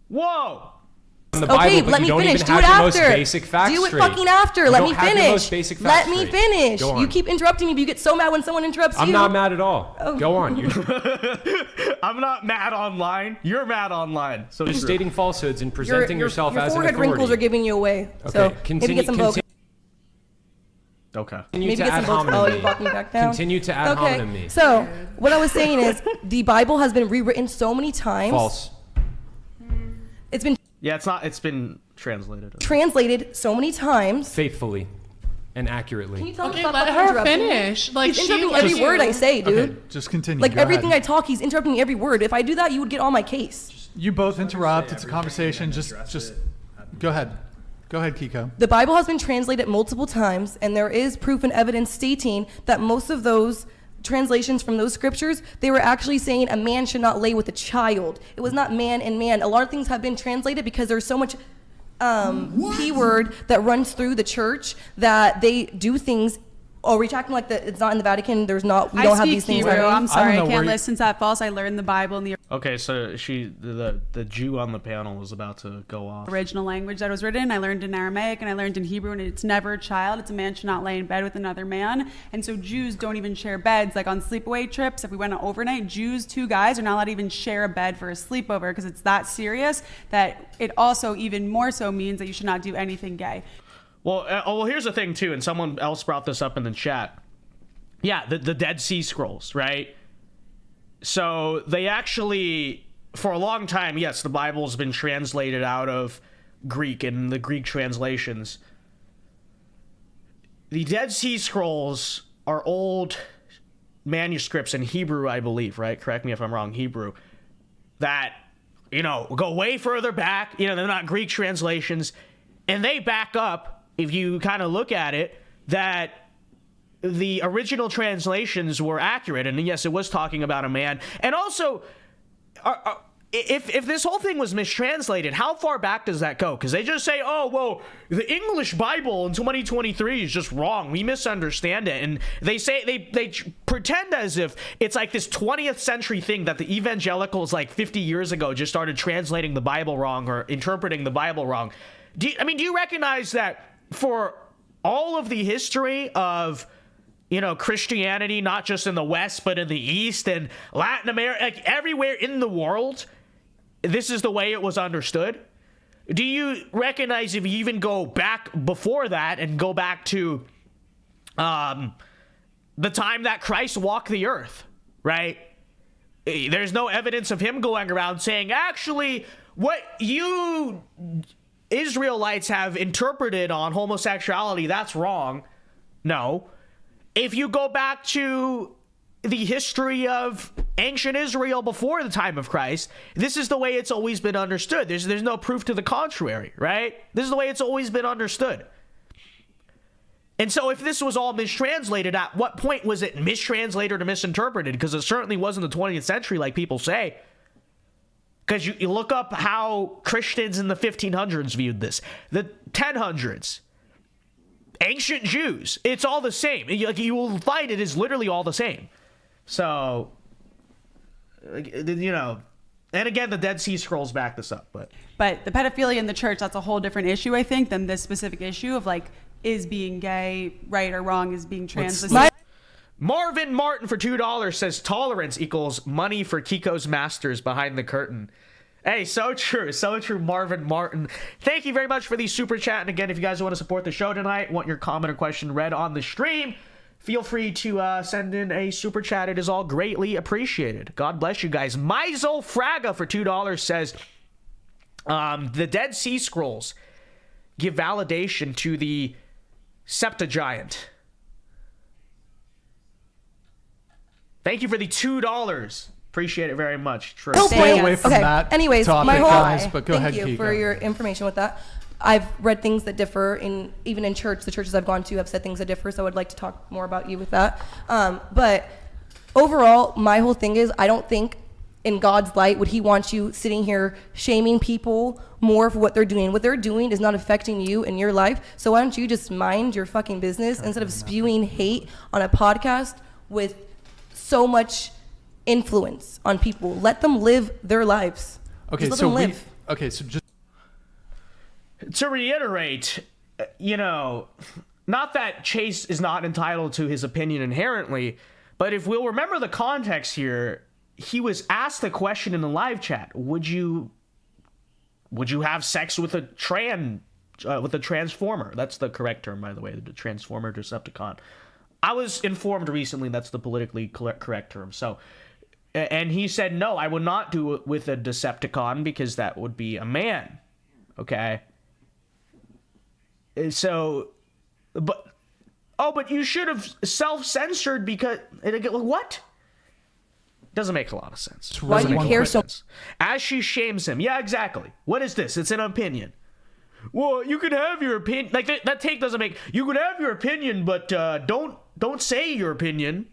Whoa. the Bible, Okay, but let you me don't finish. even Do have it your after. most basic facts Do it straight. fucking after. You Let don't me have your finish. most basic facts Let me straight. finish. Go on. You keep interrupting me, but you get so mad when someone interrupts I'm you. not mad at all. Oh. Go on. I'm not mad online. You're mad online. So You're stating falsehoods and presenting yourself your as an forehead authority. wrinkles are giving you away. So maybe get some vocal. Okay. Maybe get some vocal. Oh, you brought me back down. Continue to ad hominem me. So what I was saying is the Bible has been rewritten so many times. False. It's been. Yeah, it's not. It's been translated. Translated so many times. Faithfully and accurately. Can you tell me Okay, stop let fucking her interrupting me? finish. He's interrupting every word I say, dude. Okay, just continue. Like Go everything ahead. I talk, he's interrupting every word. If I do that, you would get on my case. You both interrupt. It's a conversation. Just go ahead. Go ahead, Kiko. The Bible has been translated multiple times, and there is proof and evidence stating that most of those translations from those scriptures, they were actually saying a man should not lay with a child. It was not man and man. A lot of things have been translated because there's so much P word that runs through the church that they do things. Oh, reach acting like that it's not in the Vatican. We don't have these things. Hebrew. I'm sorry, I know can't listen to that false. I learned the Bible in the Okay, so the Jew on the panel was about to go off. original language that was written. I learned in Aramaic and I learned in Hebrew, and it's never a child. It's a man should not lay in bed with another man. And so Jews don't even share beds. Like on sleepaway trips, if we went overnight, Jews, two guys, are not allowed to even share a bed for a sleepover because it's that serious that it also even more so means that you should not do anything gay. Well, here's the thing too, and someone else brought this up in the chat. Yeah, the Dead Sea Scrolls, right? So they actually, for a long time, yes, the Bible's been translated out of Greek and the Greek translations. The Dead Sea Scrolls are old manuscripts in Hebrew, I believe, right? Correct me if I'm wrong, Hebrew. That, go way further back. They're not Greek translations. And they back up, if you kind of look at it, that the original translations were accurate. And yes, it was talking about a man. And also, if this whole thing was mistranslated, how far back does that go? Because they just say, oh, well, the English Bible in 2023 is just wrong. We misunderstand it. And they say, they pretend as if it's like this 20th century thing that the evangelicals like 50 years ago just started translating the Bible wrong or interpreting the Bible wrong. Do you recognize that for all of the history of, Christianity, not just in the West, but in the East and Latin America, like everywhere in the world, this is the way it was understood? Do you recognize if you even go back before that and go back to the time that Christ walked the earth, right? There's no evidence of him going around saying, actually, what you Israelites have interpreted on homosexuality, that's wrong. No. If you go back to the history of ancient Israel before the time of Christ, this is the way it's always been understood. There's no proof to the contrary, right? This is the way it's always been understood. And so if this was all mistranslated, at what point was it mistranslated or misinterpreted? Because it certainly wasn't the 20th century like people say. Because you look up how Christians in the 1500s viewed this. The 1000s. Ancient Jews. It's all the same. You will find it is literally all the same. So, you know, and again, the Dead Sea Scrolls back this up. But the pedophilia in the church, that's a whole different issue, I think, than this specific issue of, like, is being gay right or wrong, is being trans. Marvin Martin for $2 says tolerance equals money for Kiko's masters behind the curtain. Hey, so true, Marvin Martin. Thank you very much for the super chat. And again, if you guys want to support the show tonight, want your comment or question read on the stream, feel free to send in a super chat. It is all greatly appreciated. God bless you guys. Mizel Fraga for $2 says, the Dead Sea Scrolls give validation to the Septuagint. Thank you for the $2. Appreciate it very much. True. Stay away from that Anyways, topic, my whole guys, but go thank ahead, you Kiko. for your information with that. I've read things that differ even in church. The churches I've gone to have said things that differ, so I would like to talk more about you with that. But overall, my whole thing is I don't think in God's light would he want you sitting here shaming people more for what they're doing. What they're doing is not affecting you in your life, so why don't you just mind your fucking business instead of spewing hate on a podcast with so much influence on people. Let them live their lives. Okay, just so let them live. so just to reiterate, you know, not that Chase is not entitled to his opinion inherently, but if we'll remember the context here, he was asked a question in the live chat: Would you have sex with a transformer? That's the correct term, by the way, the transformer Decepticon. I was informed recently that's the politically correct term. So, and he said, no, I would not do it with a Decepticon because that would be a man. Okay. So, but you should have self-censored because, what? Doesn't make a lot of sense. Why do you care so? As she shames him. Yeah, exactly. What is this? It's an opinion. Well, you can have your opinion. Like that take doesn't make. You can have your opinion, but don't say your opinion.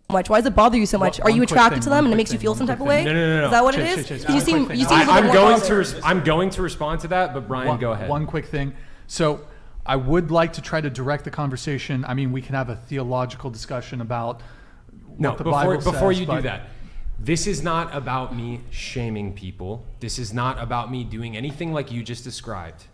Why does it bother you so much? Are you attracted to them and it makes you feel some type of way? No. Is that what it is? You seem I'm going to respond to that, but Brian, go ahead. One quick thing. So I would like to try to direct the conversation. I mean, we can have a theological discussion about what the Bible says. Before you do that, this is not about me shaming people. This is not about me doing anything like you just described.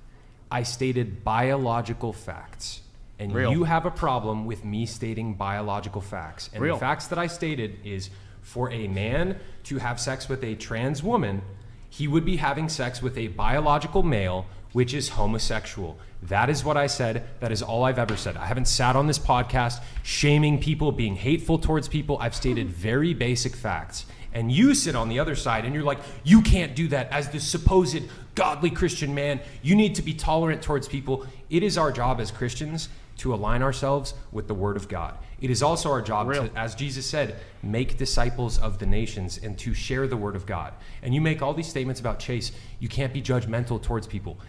I stated biological facts. And you have a problem with me stating biological facts. And the facts that I stated is for a man to have sex with a trans woman, he would be having sex with a biological male, which is homosexual. That is what I said. That is all I've ever said. I haven't sat on this podcast shaming people, being hateful towards people. I've stated very basic facts. And you sit on the other side and you're like, you can't do that as the supposed godly Christian man. You need to be tolerant towards people. It is our job as Christians to align ourselves with the Word of God. It is also our job to, as Jesus said, make disciples of the nations and to share the Word of God. And you make all these statements about Chase. You can't be judgmental towards people.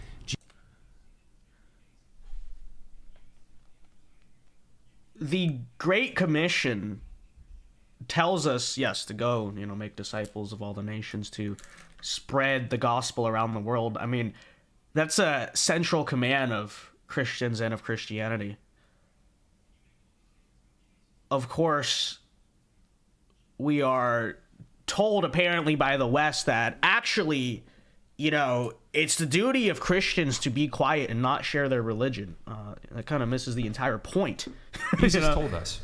The Great Commission tells us, yes, to go, make disciples of all the nations, to spread the gospel around the world. I mean, that's a central command of Christians and of Christianity. Of course, we are told apparently by the West that actually, it's the duty of Christians to be quiet and not share their religion. That kind of misses the entire point. Jesus told us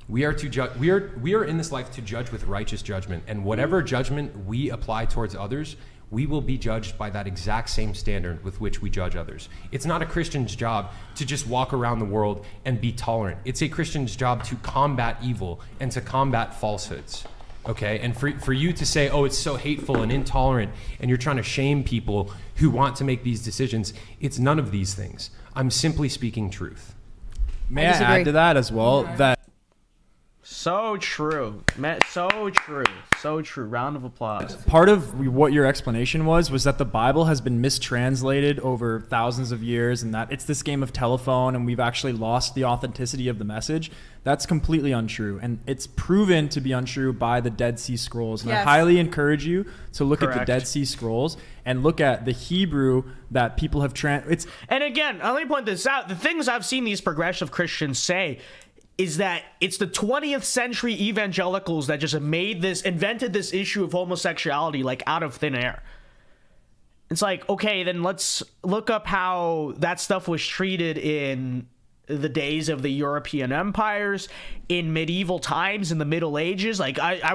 we are to judge. We are in this life to judge with righteous judgment, and whatever judgment we apply towards others, we will be judged by that exact same standard with which we judge others. It's not a Christian's job to just walk around the world and be tolerant. It's a Christian's job to combat evil and to combat falsehoods. Okay, and for you to say, oh, it's so hateful and intolerant, and you're trying to shame people who want to make these decisions, it's none of these things. I'm simply speaking truth. May I add to that as well? That So true. So true. So true. Round of applause. part of what your explanation was that the Bible has been mistranslated over thousands of years, and that it's this game of telephone and we've actually lost the authenticity of the message. That's completely untrue, and it's proven to be untrue by the Dead Sea Scrolls. And Yes. I highly encourage you to look at the Correct. Dead Sea Scrolls and look at the Hebrew that people have And again, let me point this out. The things I've seen these progressive Christians say is that it's the 20th century evangelicals that just invented this issue of homosexuality like out of thin air. It's like, okay, then let's look up how that stuff was treated in the days of the European empires, in medieval times, in the Middle Ages. I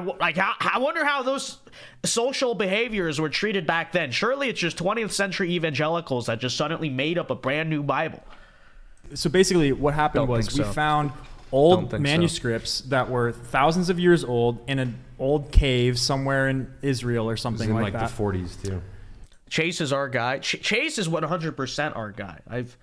wonder how those social behaviors were treated back then. Surely it's just 20th century evangelicals that just suddenly made up a brand new Bible. So basically what happened was we found old manuscripts that were thousands of years old in an old cave somewhere in Israel or something like that. Like the 40s too. Chase is our guy. Chase is 100% our guy. I've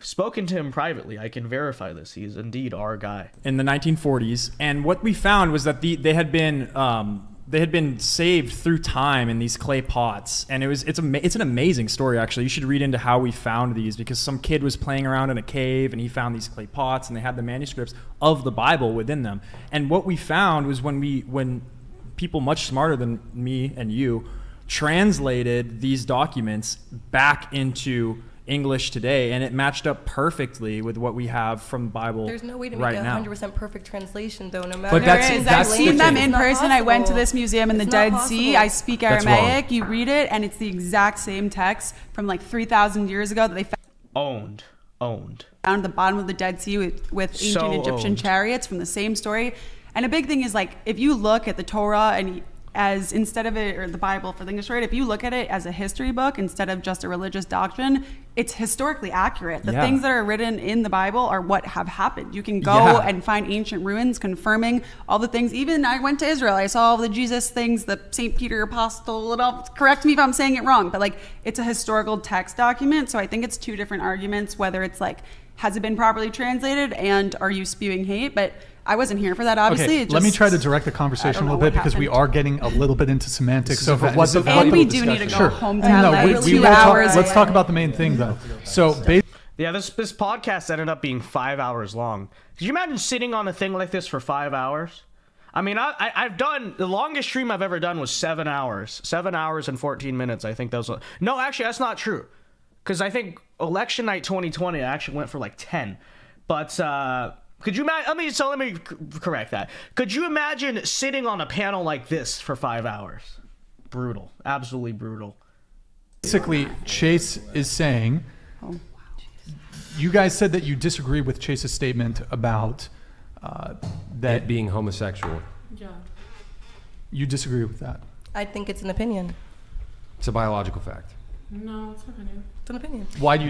spoken to him privately. I can verify this. He's indeed our guy. In the 1940s, and what we found was that they had been saved through time in these clay pots, and it's an amazing story actually. You should read into how we found these, because some kid was playing around in a cave and he found these clay pots and they had the manuscripts of the Bible within them. And what we found was when people much smarter than me and you translated these documents back into English today, and it matched up perfectly with what we have from the Bible. There's no way to make right a now. 100% perfect translation, though. No matter. But that's I've seen them in It's not person. I went to possible. this museum in the It's not Dead Sea. possible. I speak That's Aramaic. wrong. You read it, and it's the exact same text from like 3,000 years ago that they Owned. found at the bottom of the Dead Sea with ancient So Egyptian owned. chariots from the same story. And a big thing is, like, if you look at the Torah and as instead of it, or the Bible for the English word, if you look at it as a history book instead of just a religious doctrine, it's historically accurate. The things that are written in the Bible are what have happened. You can go and find ancient ruins confirming all the things. Even I went to Israel. I saw all the Jesus things, the St. Peter Apostle, and all. Correct me if I'm saying it wrong, but like, it's a historical text document. So I think it's two different arguments, whether it's like, has it been properly translated, and are you spewing hate? But I wasn't here for that, obviously. Okay, It let me just- try to direct the I conversation a don't little know bit, what because we happened. are getting a little bit into semantics. So This is what a the And we discussion. do need to go Sure. home No, to like we 2 will talk, hours. let's talk about the main thing though. So Yeah, this podcast ended up being 5 hours long. Could you imagine sitting on a thing like this for 5 hours? I mean, I've done, the longest stream I've ever done was 7 hours. 7 hours and 14 minutes. I think that was, no, actually, that's not true. Because I think election night 2020, I actually went for like 10. But, could you imagine, let me correct that. Could you imagine sitting on a panel like this for 5 hours? Brutal. Absolutely brutal. basically, Chase is saying, you guys said that you disagree with Chase's statement about that being homosexual. Yeah. you disagree with that. I think it's an opinion. It's a biological fact. No, it's an opinion. It's an opinion. Why do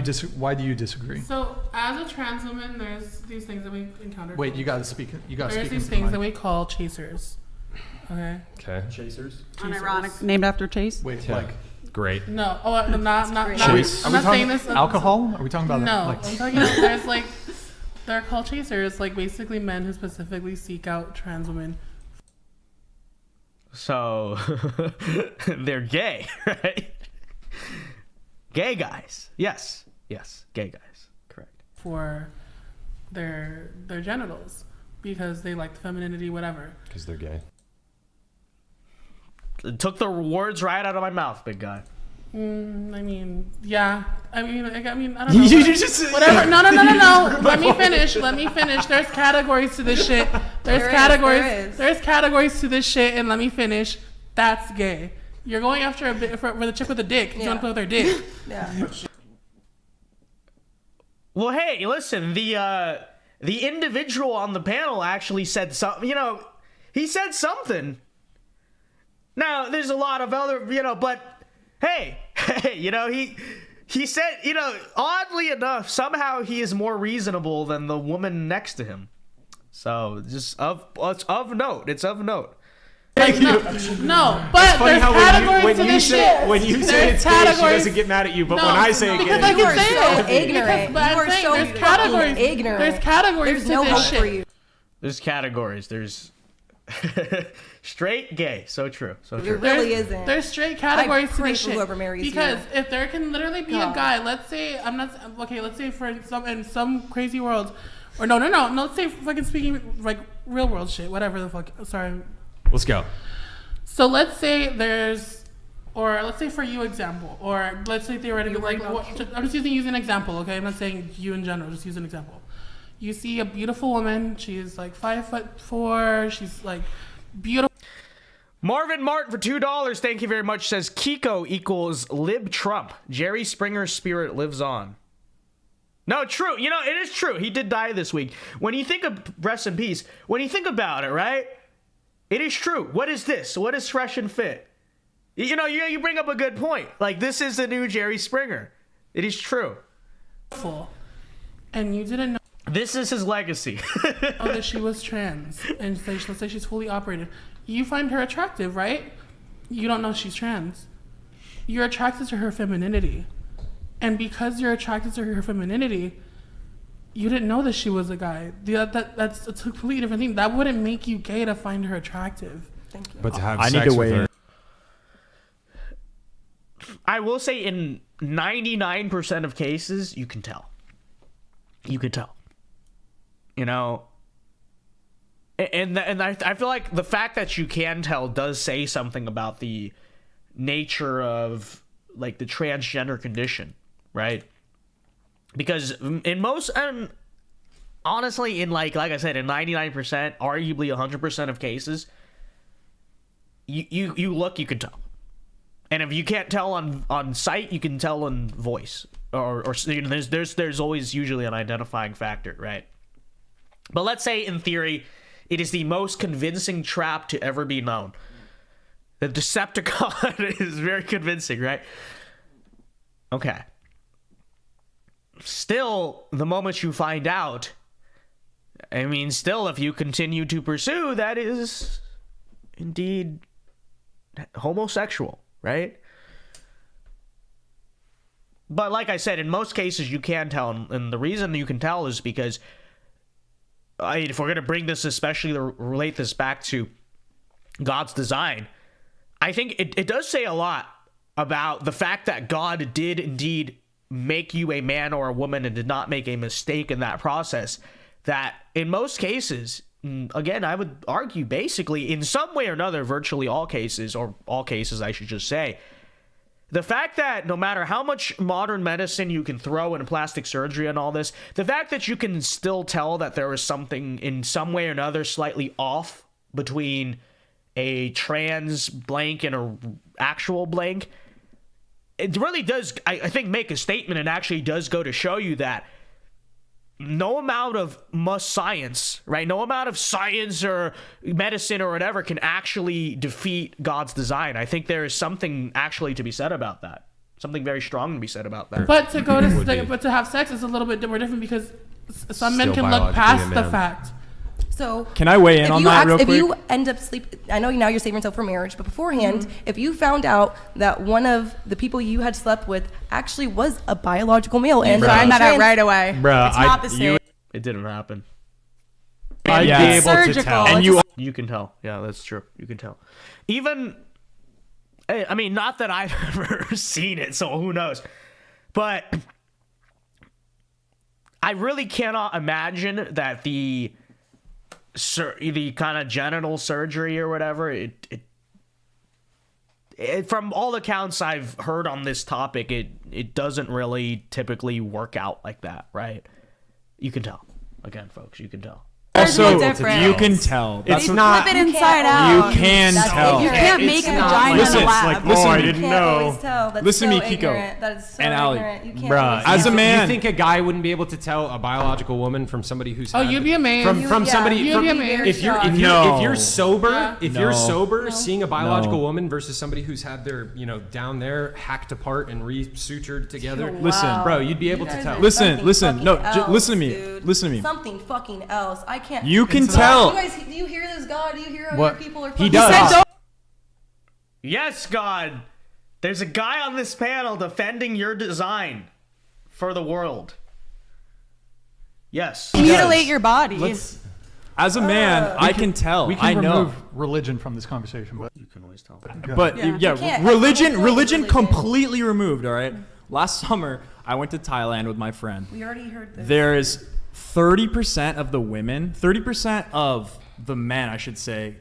you disagree? So, as a trans woman, there's these things that we encounter. Wait, you got to speak. You got to There's speak. these into the things mic. that we call chasers. Okay. Okay. Chasers. Unironic, named after Chase. Wait, Yeah. like Great. No, not. Chase. I'm Are we not saying talking this. alcohol? Are we talking about No, that? Like, I'm talking about there's like, they're called chasers, like basically men who specifically seek out trans women. So, they're gay, right? Gay guys. Yes. Yes. Gay guys. Correct. For their genitals because they like femininity, whatever. Because they're gay. It took the words right out of my mouth, big guy. I mean, yeah. I mean, I don't know. Whatever. No. Let me finish. There's categories to this shit. There's categories to this shit, and let me finish. That's gay. You're going after for the chick with a dick. You want to play with her dick. Yeah. Well, hey, listen. The individual on the panel actually said something. You know, he said something. Now, there's a lot of other, but hey, he said, oddly enough, somehow he is more reasonable than the woman next to him. So just it's of note. No, but there's categories to this shit. When you say it's gay, she doesn't get mad at you. But when I say it, because I can say so it. ignorant. But You are I'm saying so there's categories. ignorant. There's categories There's to no this hope shit. for you. There's categories. There's straight, gay. So true. So There true. really isn't. There's straight categories to pray this for shit. whoever marries because you. if there can literally be a guy, let's say let's say for in some crazy world, or no, let's say fucking speaking like real world shit, whatever the fuck. Sorry. Let's go. So let's say or let's say for you example, or let's say theoretically, I'm just using an example, okay? I'm not saying you in general, just use an example. You see a beautiful woman, she's like 5'4", she's like beautiful. Marvin Martin for $2, thank you very much, says Kiko equals Lib Trump. Jerry Springer's spirit lives on. No, true. You know, it is true. He did die this week. When you think of, rest in peace, when you think about it, right? It is true. What is this? What is fresh and fit? You know, you bring up a good point. Like, this is the new Jerry Springer. It is true. And you didn't know. This is his legacy. That she was trans, and let's say she's fully operated. You find her attractive, right? You don't know she's trans. You're attracted to her femininity. And because you're attracted to her femininity, you didn't know that she was a guy. That's a completely different thing. That wouldn't make you gay to find her attractive. Thank you. But to have I sex need to with weigh her. in. I will say in 99% of cases, you can tell. You can tell. You know, and I feel like the fact that you can tell does say something about the nature of like the transgender condition, right? Because in most, honestly, in like I said, in 99%, arguably 100% of cases, you look, you can tell. And if you can't tell on sight, you can tell on voice, or you know, there's always usually an identifying factor, right? But let's say in theory, it is the most convincing trap to ever be known. The Decepticon is very convincing, right? Okay. Still, the moment you find out, I mean, still, if you continue to pursue, that is indeed homosexual, right? But like I said, in most cases, you can tell. And the reason you can tell is because if we're going to bring this, especially to relate this back to God's design, I think it does say a lot about the fact that God did indeed make you a man or a woman and did not make a mistake in that process. That in most cases, again, I would argue basically in some way or another, virtually all cases, or all cases I should just say, the fact that no matter how much modern medicine you can throw in plastic surgery and all this, the fact that you can still tell that there is something in some way or another slightly off between a trans blank and an actual blank, it really does, I think, make a statement, and actually does go to show you that no amount of science, right? No amount of science or medicine or whatever can actually defeat God's design. I think there is something actually to be said about that. Something very strong to be said about that. But to have sex is a little bit more different because some men Still can look biologically past a the man. fact. So Can I weigh in on that real quick? If you end up I know now you're saving yourself for marriage, but beforehand, if you found out that one of the people you had slept with actually was a biological male, and Find that out right away. Bruh, It's not the same. It didn't happen. I'd Yeah. be able to Surgical. tell. And You can tell. Yeah, that's true. You can tell. Even, I mean, not that I've ever seen it, so who knows. But I really cannot imagine that the kind of genital surgery or whatever, it from all accounts I've heard on this topic, it doesn't really typically work out like that, right? You can tell. Again, folks, you can tell. Also, different. you can tell. They That's flip not. it inside out. You can tell. You can't make a vagina Listen, in the lab. like, listen, I to me. didn't Can't know. always tell. That's Listen to so me, Kiko. ignorant. That is so And Allie. ignorant. You can't Bruh, always As tell. a man, you think a guy wouldn't be able to tell a biological woman from somebody who's Oh, you'd be amazed. from somebody You'd be amazed. if you're No. sober, if you're No. sober, seeing a biological No. woman versus somebody who's had their down there hacked apart and re-sutured together. Listen, bro, you'd be able to guys tell. are Listen, something listen. fucking No, else, listen to me. dude. Listen to me. Something fucking else. I can't. You can Do tell. you guys, do you hear this, God? Do you hear how What? your people are He fucking- does. Yes, God. There's a guy on this panel defending your design for the world. Yes. Mutilate your body. As a man, I can tell. We I can know. remove religion from this conversation, but You can always tell. But Yeah. yeah, You can't. religion Religion. completely removed, all right? Last summer, I went to Thailand with my friend. We already heard this. There's 30% of the women, 30% of the men, I should say,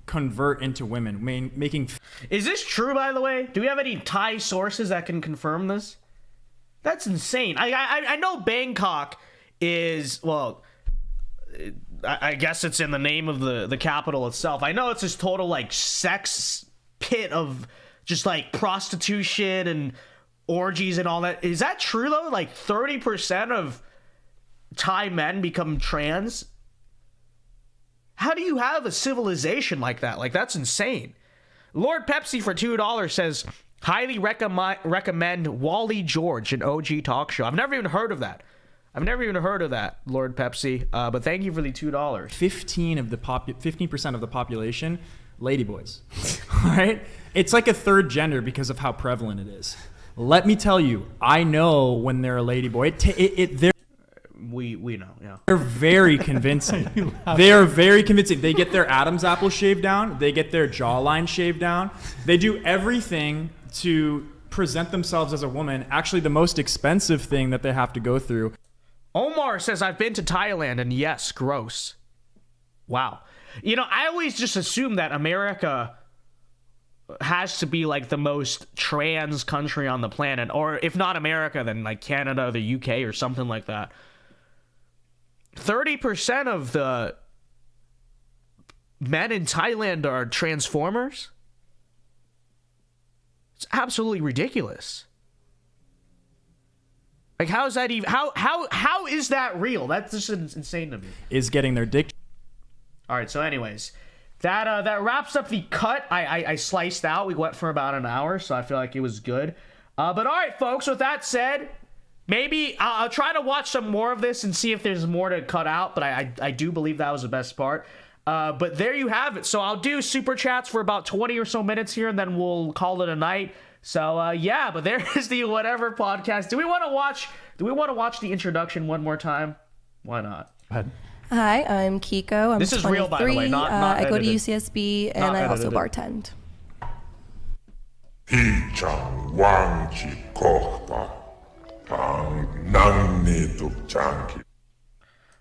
convert into women, making... Is this true, by the way? Do we have any Thai sources that can confirm this? That's insane. I know Bangkok is, well, I guess it's in the name of the capital itself. I know it's this total, like, sex pit of just, like, prostitution and orgies and all that. Is that true, though? Like, 30% of Thai men become trans? How do you have a civilization like that? Like, that's insane. Lord Pepsi for $2 says, highly recommend Wally George, an OG talk show. I've never even heard of that. Lord Pepsi. But thank you for the $2. 15% of the population, ladyboys. All right? It's like a third gender because of how prevalent it is. Let me tell you, I know when they're a ladyboy. We know, yeah. They're very convincing. They are very convincing. They get their Adam's apple shaved down. They get their jawline shaved down. They do everything to present themselves as a woman. Actually, the most expensive thing that they have to go through. Omar says, I've been to Thailand, and yes, gross. Wow. You know, I always just assume that America has to be like the most trans country on the planet. Or if not America, then like Canada or the UK or something like that. 30% of the men in Thailand are transformers? It's absolutely ridiculous. Like, how is that even... How is that real? That's just insane to me. Is getting their dick... All right, so anyways, that wraps up the cut. I sliced out. We went for about an hour, so I feel like it was good. But all right, folks, with that said... Maybe I'll try to watch some more of this and see if there's more to cut out, but I do believe that was the best part. But there you have it. So I'll do super chats for about 20 or so minutes here, and then we'll call it a night. So yeah, but there is the Whatever podcast. Do we want to watch the introduction one more time? Why not? go ahead. Hi, I'm Kiko. I'm This is 23. real, by the way, not I go to edited. UCSB, and Not I also edited. bartend. Hiichan wanchi kohta. Nannittu chanki.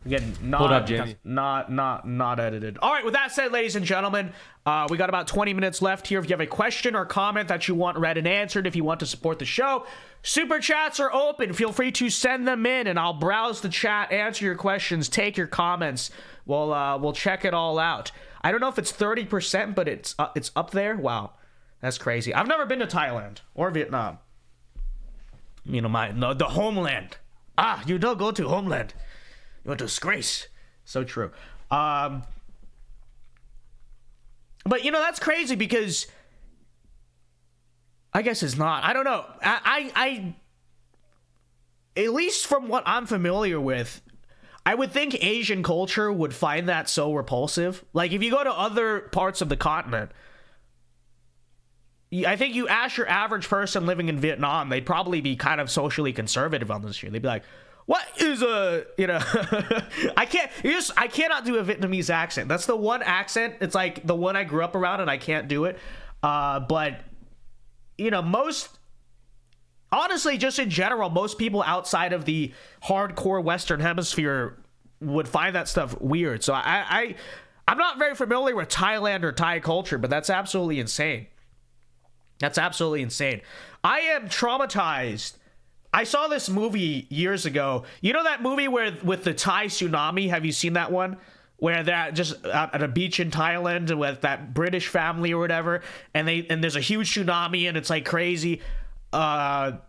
Again, Hold up, Jamie. not edited. All right, with that said, ladies and gentlemen, we got about 20 minutes left here. If you have a question or comment that you want read and answered, if you want to support the show, super chats are open. Feel free to send them in, and I'll browse the chat, answer your questions, take your comments. We'll check it all out. I don't know if it's 30%, but it's up there. Wow, that's crazy. I've never been to Thailand or Vietnam. You know, the homeland. You don't go to homeland. You want to disgrace. So true. But, you know, that's crazy because I guess it's not. I don't know. I at least from what I'm familiar with, I would think Asian culture would find that so repulsive. Like, if you go to other parts of the continent, I think you ask your average person living in Vietnam, they'd probably be kind of socially conservative on this shit. They'd be like, what is I cannot do a Vietnamese accent. That's the one accent. It's like the one I grew up around and I can't do it. But, you know, honestly, just in general, most people outside of the hardcore Western hemisphere would find that stuff weird. So I'm not very familiar with Thailand or Thai culture, but that's absolutely insane. That's absolutely insane. I am traumatized. I saw this movie years ago. You know that movie with the Thai tsunami? Have you seen that one? Where they're just at a beach in Thailand with that British family or whatever, and there's a huge tsunami and it's like crazy. I'm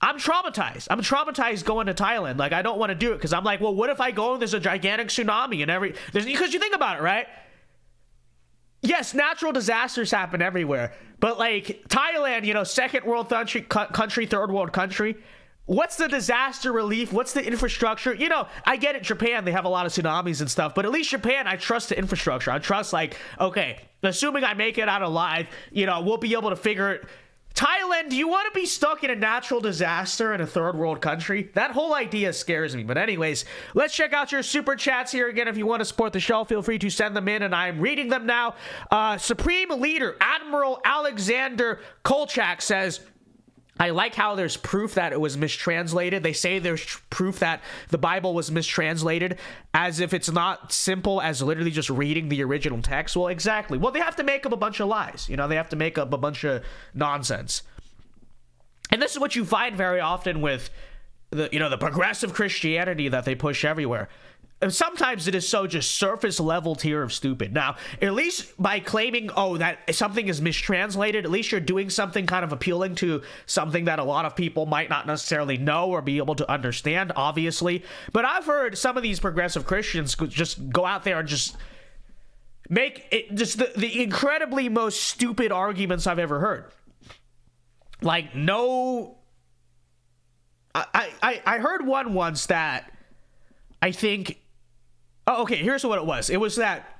traumatized. I'm traumatized going to Thailand. Like, I don't want to do it because I'm like, well, what if I go and there's a gigantic tsunami and because you think about it, right? Yes, natural disasters happen everywhere, but like Thailand, you know, second world country, third world country, what's the disaster relief? What's the infrastructure? You know, I get it, Japan, they have a lot of tsunamis and stuff, but at least Japan, I trust the infrastructure. I trust, like, okay, assuming I make it out alive, you know, we'll be able to figure it. Thailand, do you want to be stuck in a natural disaster in a third world country? That whole idea scares me. But anyways, let's check out your super chats here again. If you want to support the show, feel free to send them in, and I'm reading them now. Supreme Leader Admiral Alexander Kolchak says, I like how there's proof that it was mistranslated. They say there's proof that the Bible was mistranslated, as if it's not simple as literally just reading the original text. Well, exactly. Well, they have to make up a bunch of lies. You know, they have to make up a bunch of nonsense. And this is what you find very often with the, you know, the progressive Christianity that they push everywhere. And sometimes it is so just surface level tier of stupid. Now, at least by claiming, oh, that something is mistranslated, at least you're doing something kind of appealing to something that a lot of people might not necessarily know or be able to understand, obviously. But I've heard some of these progressive Christians just go out there and just make it just the incredibly most stupid arguments I've ever heard. Like, no... I heard one once that I think... Oh, okay, here's what it was. It was that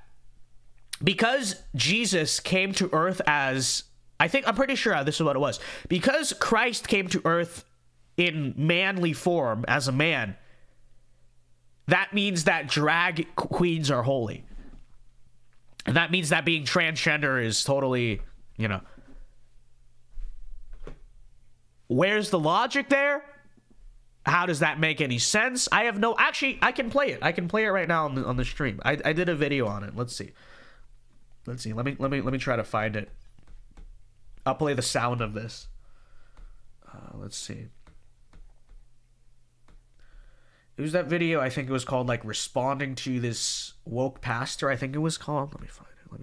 because Jesus came to earth as... I'm pretty sure this is what it was. Because Christ came to earth in manly form as a man, that means that drag queens are holy. And that means that being transgender is totally, you know... Where's the logic there? How does that make any sense? I have no... Actually, I can play it. I can play it right now on the stream. I did a video on it. Let's see. Let's see. Let me try to find it. I'll play the sound of this. Let's see. It was that video. I think it was called, like, responding to this woke pastor. I think it was called. Let me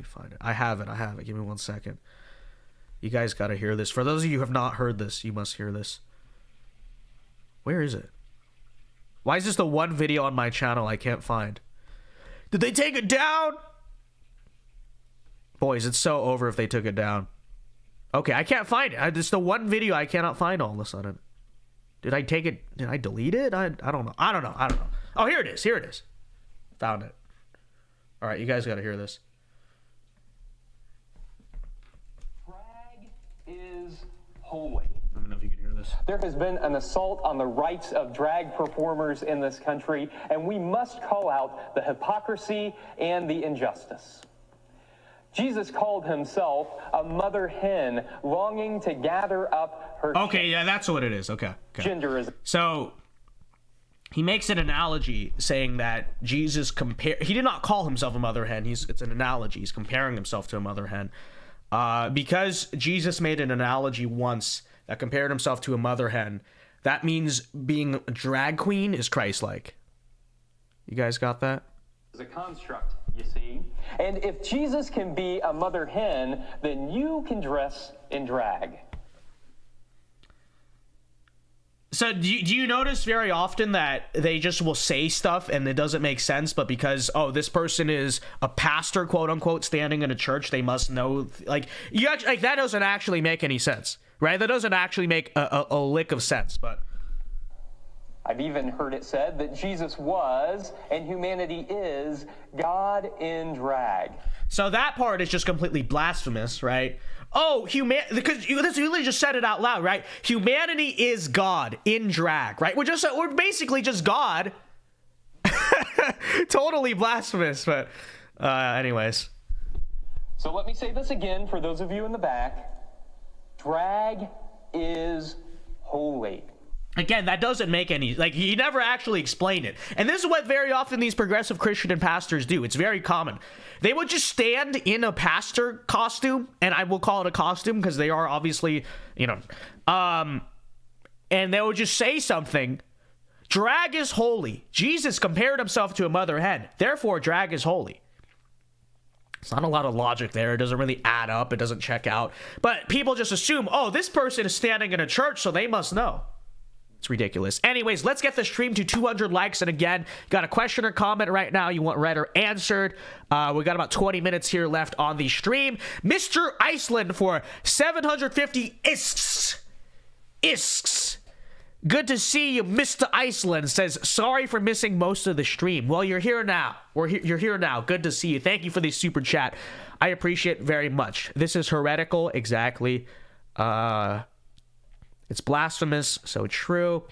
find it. I have it. Give me 1 second. You guys got to hear this. For those of you who have not heard this, you must hear this. Where is it? Why is this the one video on my channel I can't find? Did they take it down? Boys, it's so over if they took it down. Okay, I can't find it. It's the one video I cannot find all of a sudden. Did I take it? Did I delete it? I don't know. I don't know. Oh, here it is. Found it. All right, you guys got to hear this. Drag is holy. I don't know if you can hear this. There has been an assault on the rights of drag performers in this country, and we must call out the hypocrisy and the injustice. Jesus called himself a mother hen longing to gather up her... Okay, yeah, that's what it is. Okay. Gender is... So, he makes an analogy saying that Jesus he did not call himself a mother hen. It's an analogy. He's comparing himself to a mother hen. Because Jesus made an analogy once that compared himself to a mother hen, that means being a drag queen is Christ-like. You guys got that? Is a construct, you see. And if Jesus can be a mother hen, then you can dress in drag. So do you notice very often that they just will say stuff and it doesn't make sense, but because, oh, this person is a pastor, quote unquote, standing in a church, they must know, like, that doesn't actually make any sense, right? That doesn't actually make a lick of sense, but... I've even heard it said that Jesus was, and humanity is, God in drag. So that part is just completely blasphemous, right? Oh, because you literally just said it out loud, right? Humanity is God in drag, right? We're basically just God. Totally blasphemous, but anyways. So let me say this again for those of you in the back. Drag is holy. Again, that doesn't make any... Like, he never actually explained it. And this is what very often these progressive Christian and pastors do. It's very common. They would just stand in a pastor costume, and I will call it a costume because they are obviously, you know... and they would just say something. Drag is holy. Jesus compared himself to a mother hen. Therefore, drag is holy. It's not a lot of logic there. It doesn't really add up. It doesn't check out. But people just assume, oh, this person is standing in a church, so they must know. It's ridiculous. Anyways, let's get the stream to 200 likes. And again, got a question or comment right now you want read or answered. We got about 20 minutes here left on the stream. Mr. Iceland for 750 isks. Good to see you, Mr. Iceland says, sorry for missing most of the stream. Well, you're here now. You're here now. Good to see you. Thank you for the super chat. I appreciate it very much. This is heretical. Exactly. It's blasphemous. So true.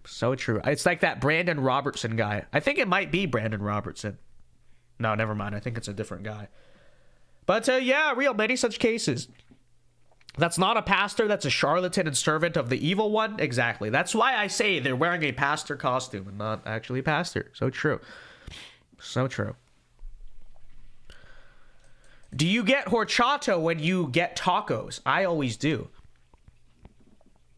So true. It's like that Brandon Robertson guy. I think it might be Brandon Robertson. No, never mind. I think it's a different guy. But yeah, real many such cases. That's not a pastor. That's a charlatan and servant of the evil one. Exactly. That's why I say they're wearing a pastor costume and not actually pastor. So true. So true. Do you get horchata when you get tacos? I always do.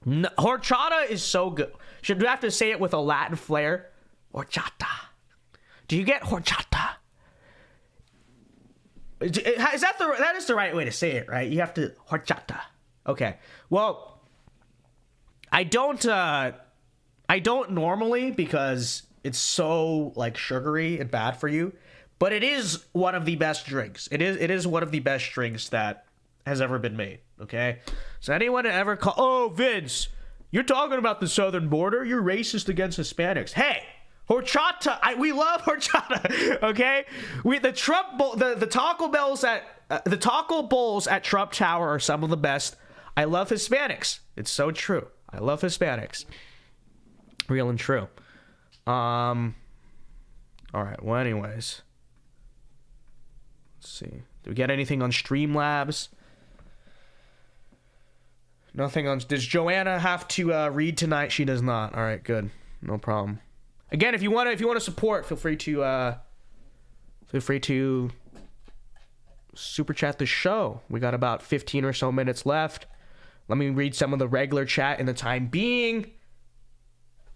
No, horchata is so good. Should we have to say it with a Latin flair? Horchata. Do you get horchata? That is the right way to say it, right? You have to horchata. Okay. Well, I don't normally because it's so like sugary and bad for you, but it is one of the best drinks. It is one of the best drinks that has ever been made. Okay. So anyone ever call? Oh, Vince, you're talking about the southern border. You're racist against Hispanics. Hey. Horchata, we love horchata, okay? The taco bowls at Trump Tower are some of the best. I love Hispanics. It's so true. I love Hispanics. Real and true. All right. Well, anyways, let's see. Do we get anything on Streamlabs? Nothing on. Does Joanna have to read tonight? She does not. All right. Good. No problem. Again, if you want to support, feel free to super chat the show. We got about 15 or so minutes left. Let me read some of the regular chat in the time being.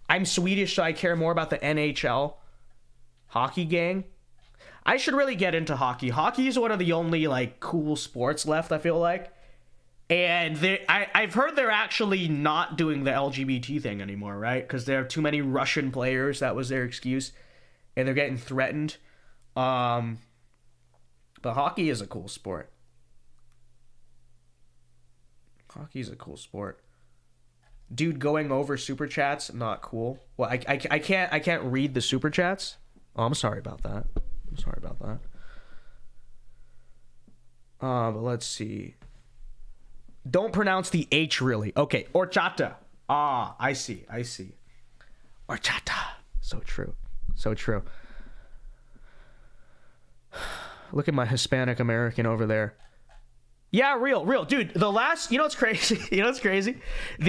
I'm Swedish, so I care more about the NHL hockey gang. I should really get into hockey. Hockey is one of the only like cool sports left, I feel like. And I've heard they're actually not doing the LGBT thing anymore, right? Because there are too many Russian players. That was their excuse. And they're getting threatened. But hockey is a cool sport. Hockey is a cool sport. Dude, going over super chats, not cool. Well, I can't read the super chats. Oh, I'm sorry about that. But let's see. Don't pronounce the H really. Okay, horchata. Ah, I see. Horchata. So true. Look at my Hispanic American over there. Yeah, real. Dude, the last, you know what's crazy?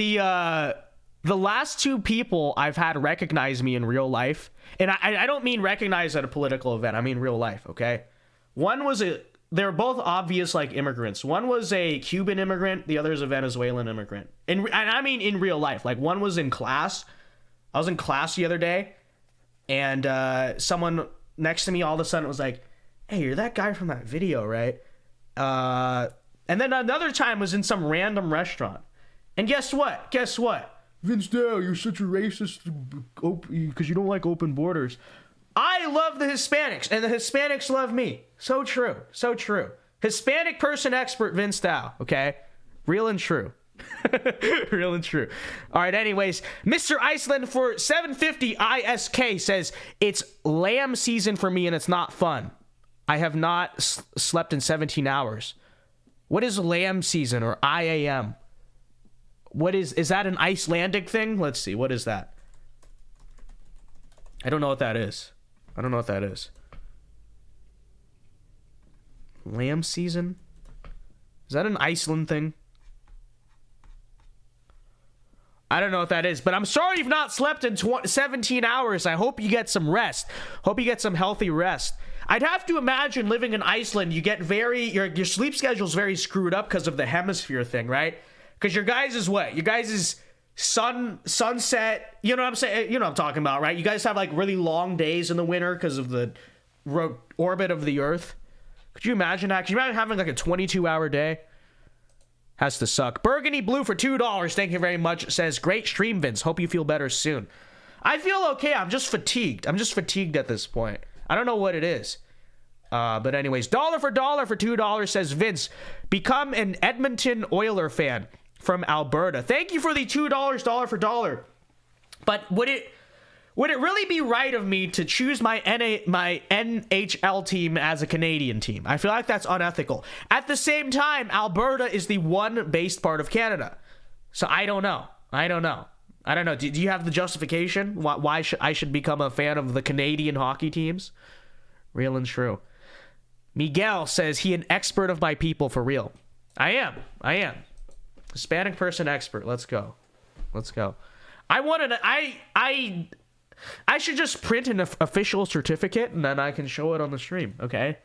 The last two people I've had recognize me in real life, and I don't mean recognize at a political event, I mean real life, okay? They're both obvious like immigrants. One was a Cuban immigrant, the other is a Venezuelan immigrant. And I mean in real life. Like one was in class. I was in class the other day, and someone next to me all of a sudden was like, "Hey, you're that guy from that video, right?" And then another time was in some random restaurant. And guess what? Vince Dale, you're such a racist because you don't like open borders. I love the Hispanics, and the Hispanics love me. So true. Hispanic person expert Vince Dao, okay? Real and true. All right, anyways, Mr. Iceland for 750 ISK says, it's lamb season for me and it's not fun. I have not slept in 17 hours. What is lamb season or IAM? Is that an Icelandic thing? Let's see, what is that? I don't know what that is. Lamb season? Is that an Iceland thing? I don't know what that is, but I'm sorry you've not slept in 17 hours. I hope you get some rest. Hope you get some healthy rest. I'd have to imagine living in Iceland, you get your sleep schedule's very screwed up because of the hemisphere thing, right? Because your guys is what? Your guys is sunset, you know what I'm saying? You know what I'm talking about, right? You guys have like really long days in the winter because of the orbit of the Earth. Could you imagine that? Could you imagine having like a 22-hour day? Has to suck. Burgundy Blue for $2. Thank you very much. Says, great stream, Vince. Hope you feel better soon. I feel okay. I'm just fatigued. At this point. I don't know what it is. But anyways, dollar for $2 says, Vince, become an Edmonton Oiler fan. from Alberta. Thank you for the $2 dollar for dollar. But would it really be right of me to choose my NHL team as a Canadian team? I feel like that's unethical. At the same time, Alberta is the one based part of Canada. So I don't know. Do you have the justification why I should become a fan of the Canadian hockey teams? Real and true. Miguel says he an expert of my people for real. I am. Hispanic person expert. Let's go. I should just print an official certificate and then I can show it on the stream. Okay.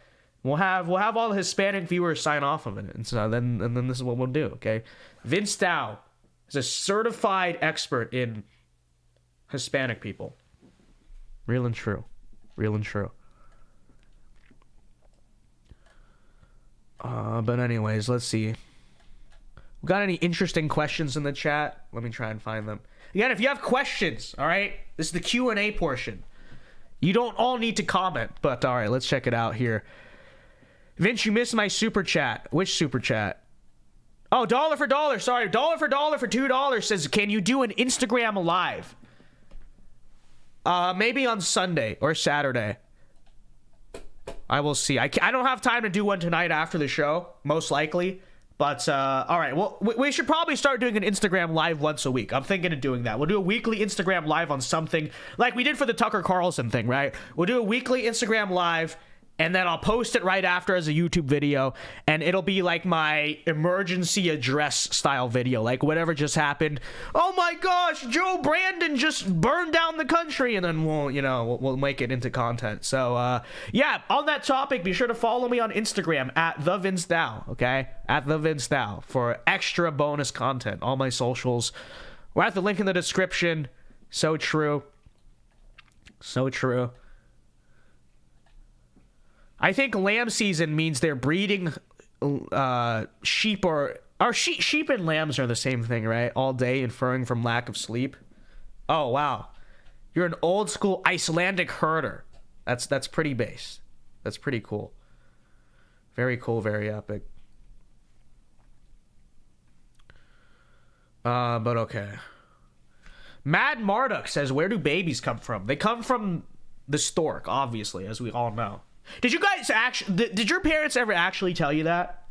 We'll have all the Hispanic viewers sign off of it. And so then this is what we'll do. Okay. thevincedao is a certified expert in Hispanic people. Real and true. But anyways, let's see. We got any interesting questions in the chat? Let me try and find them. Again, if you have questions, all right, this is the Q&A portion. You don't all need to comment, but all right, let's check it out here. Vince, you missed my super chat. Which super chat? Oh, dollar for dollar. Sorry, dollar for dollar for $2 says, can you do an Instagram live? Maybe on Sunday or Saturday. I will see. I don't have time to do one tonight after the show, most likely. But, all right, well, we should probably start doing an Instagram live once a week. I'm thinking of doing that. We'll do a weekly Instagram live on something like we did for the Tucker Carlson thing, right? We'll do a weekly Instagram live, and then I'll post it right after as a YouTube video, and it'll be like my emergency address style video, like whatever just happened. Oh my gosh, Joe Brandon just burned down the country, and then we'll make it into content. So yeah, on that topic, be sure to follow me on Instagram at thevincedao, okay? At thevincedao for extra bonus content. All my socials. We're at the link in the description. So true. I think lamb season means they're breeding sheep sheep and lambs are the same thing, right? All day, inferring from lack of sleep. Oh, wow. You're an old school Icelandic herder. That's pretty base. That's pretty cool. Very cool, very epic. But okay. Mad Marduk says, where do babies come from? They come from the stork, obviously, as we all know. Did you guys did your parents ever actually tell you that?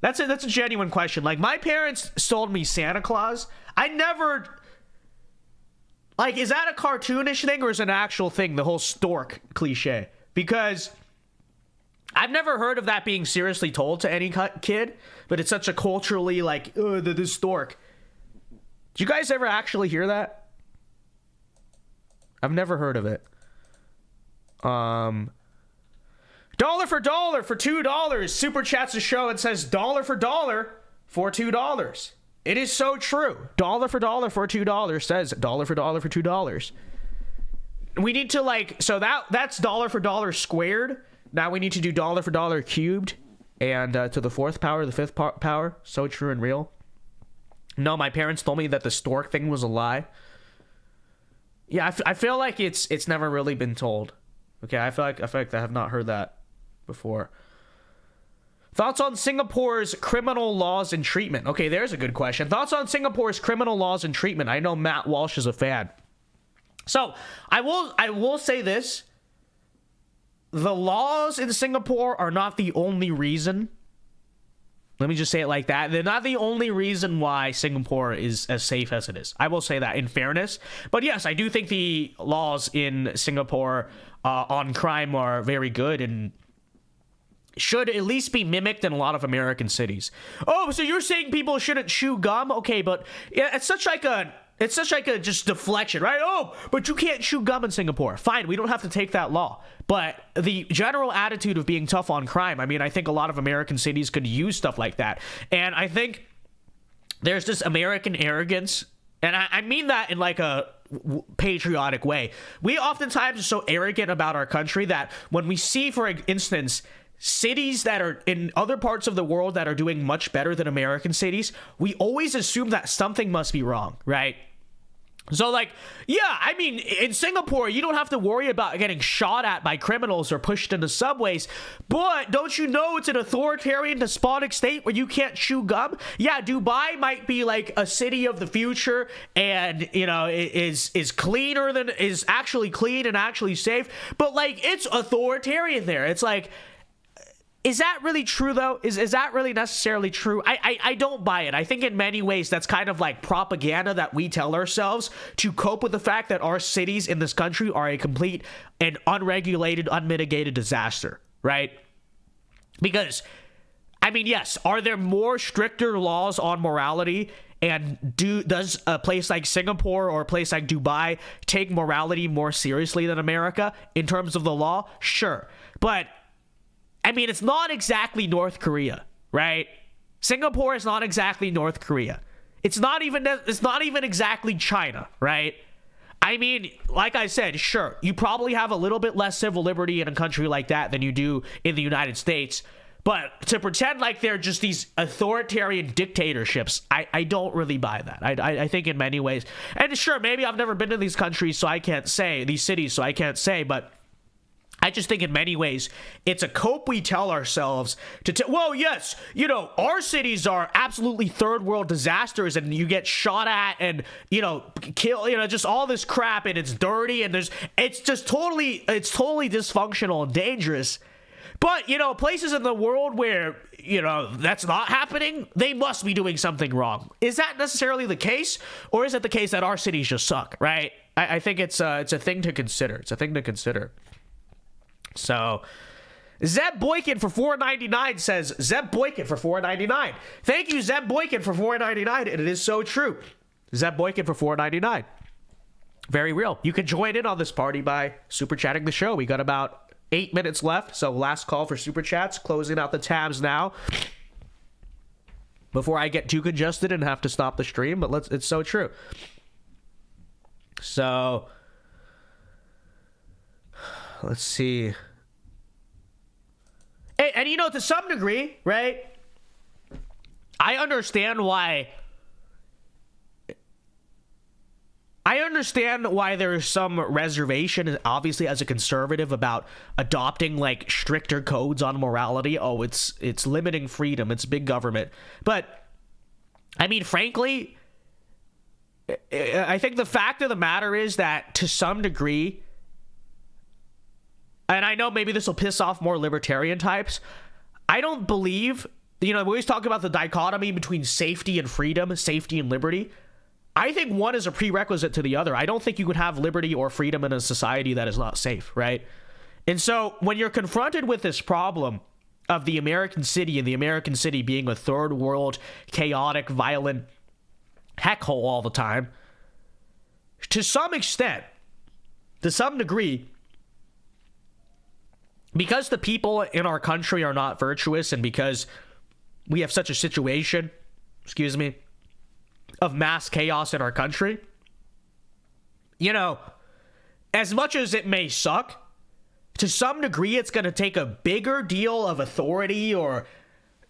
That's a genuine question. Like, my parents sold me Santa Claus. I never, like, is that a cartoonish thing or is it an actual thing, the whole stork cliche? Because I've never heard of that being seriously told to any kid, but it's such a culturally, like, the stork. Did you guys ever actually hear that? I've never heard of it. Dollar for dollar for $2. Super chats the show and says dollar for $2. It is so true. Dollar for $2 says dollar for $2. We need to, like, so that's dollar for dollar squared. Now we need to do dollar for dollar cubed and to the fourth power, the fifth power. So true and real. No, my parents told me that the stork thing was a lie. Yeah, I feel like it's never really been told. Okay, I feel like I have not heard that before. Thoughts on Singapore's criminal laws and treatment? Okay, there's a good question. Thoughts on Singapore's criminal laws and treatment? I know Matt Walsh is a fan. So, I will say this. The laws in Singapore are not the only reason. Let me just say it like that. They're not the only reason why Singapore is as safe as it is. I will say that in fairness. But yes, I do think the laws in Singapore on crime are very good and should at least be mimicked in a lot of American cities. Oh, so you're saying people shouldn't chew gum? Okay, but yeah, it's such like a just deflection, right? Oh, but you can't chew gum in Singapore. Fine, we don't have to take that law. But the general attitude of being tough on crime, I mean, I think a lot of American cities could use stuff like that. And I think there's this American arrogance, and I mean that in like a patriotic way. We oftentimes are so arrogant about our country that when we see, for instance, cities that are in other parts of the world that are doing much better than American cities, we always assume that something must be wrong, right? So, like, yeah, I mean, in Singapore, you don't have to worry about getting shot at by criminals or pushed into subways. But don't you know it's an authoritarian, despotic state where you can't chew gum? Yeah, Dubai might be like a city of the future, and you know, is cleaner than is actually clean and actually safe. But like, it's authoritarian there. It's like, is that really true, though? Is that really necessarily true? I don't buy it. I think in many ways that's kind of like propaganda that we tell ourselves to cope with the fact that our cities in this country are a complete and unregulated, unmitigated disaster, right? Because, I mean, yes, are there more stricter laws on morality? And does a place like Singapore or a place like Dubai take morality more seriously than America in terms of the law? Sure. But I mean, it's not exactly North Korea, right? Singapore is not exactly North Korea. It's not even exactly China, right? I mean, like I said, sure, you probably have a little bit less civil liberty in a country like that than you do in the United States. But to pretend like they're just these authoritarian dictatorships, I don't really buy that. I think in many ways, and sure, maybe I've never been to these countries, so I can't say, these cities, so I can't say, but I just think in many ways, it's a cope we tell ourselves to, well, yes, you know, our cities are absolutely third world disasters and you get shot at and, you know, kill, you know, just all this crap and it's dirty and it's totally dysfunctional and dangerous. But, you know, places in the world where, you know, that's not happening, they must be doing something wrong. Is that necessarily the case? Or is it the case that our cities just suck, right? I think it's a thing to consider. It's a thing to consider. So, Zeb Boykin for $4.99 says, Zeb Boykin for $4.99. Thank you, Zeb Boykin, for $4.99, and it is so true. Zeb Boykin for $4.99. Very real. You can join in on this party by super chatting the show. We got about 8 minutes left, so last call for super chats. Closing out the tabs now before I get too congested and have to stop the stream, but it's so true. So, let's see. And you know, to some degree, right? I understand why there's some reservation, obviously, as a conservative, about adopting like stricter codes on morality. Oh, it's limiting freedom. It's big government. But I mean, frankly, I think the fact of the matter is that to some degree, and I know maybe this will piss off more libertarian types, I don't believe, you know, we always talk about the dichotomy between safety and freedom, safety and liberty. I think one is a prerequisite to the other. I don't think you could have liberty or freedom in a society that is not safe, right? And so when you're confronted with this problem of the American city and the American city being a third world, chaotic, violent heckhole all the time, to some extent, to some degree, because the people in our country are not virtuous and because we have such a situation, of mass chaos in our country, you know, as much as it may suck, to some degree it's going to take a bigger deal of authority or,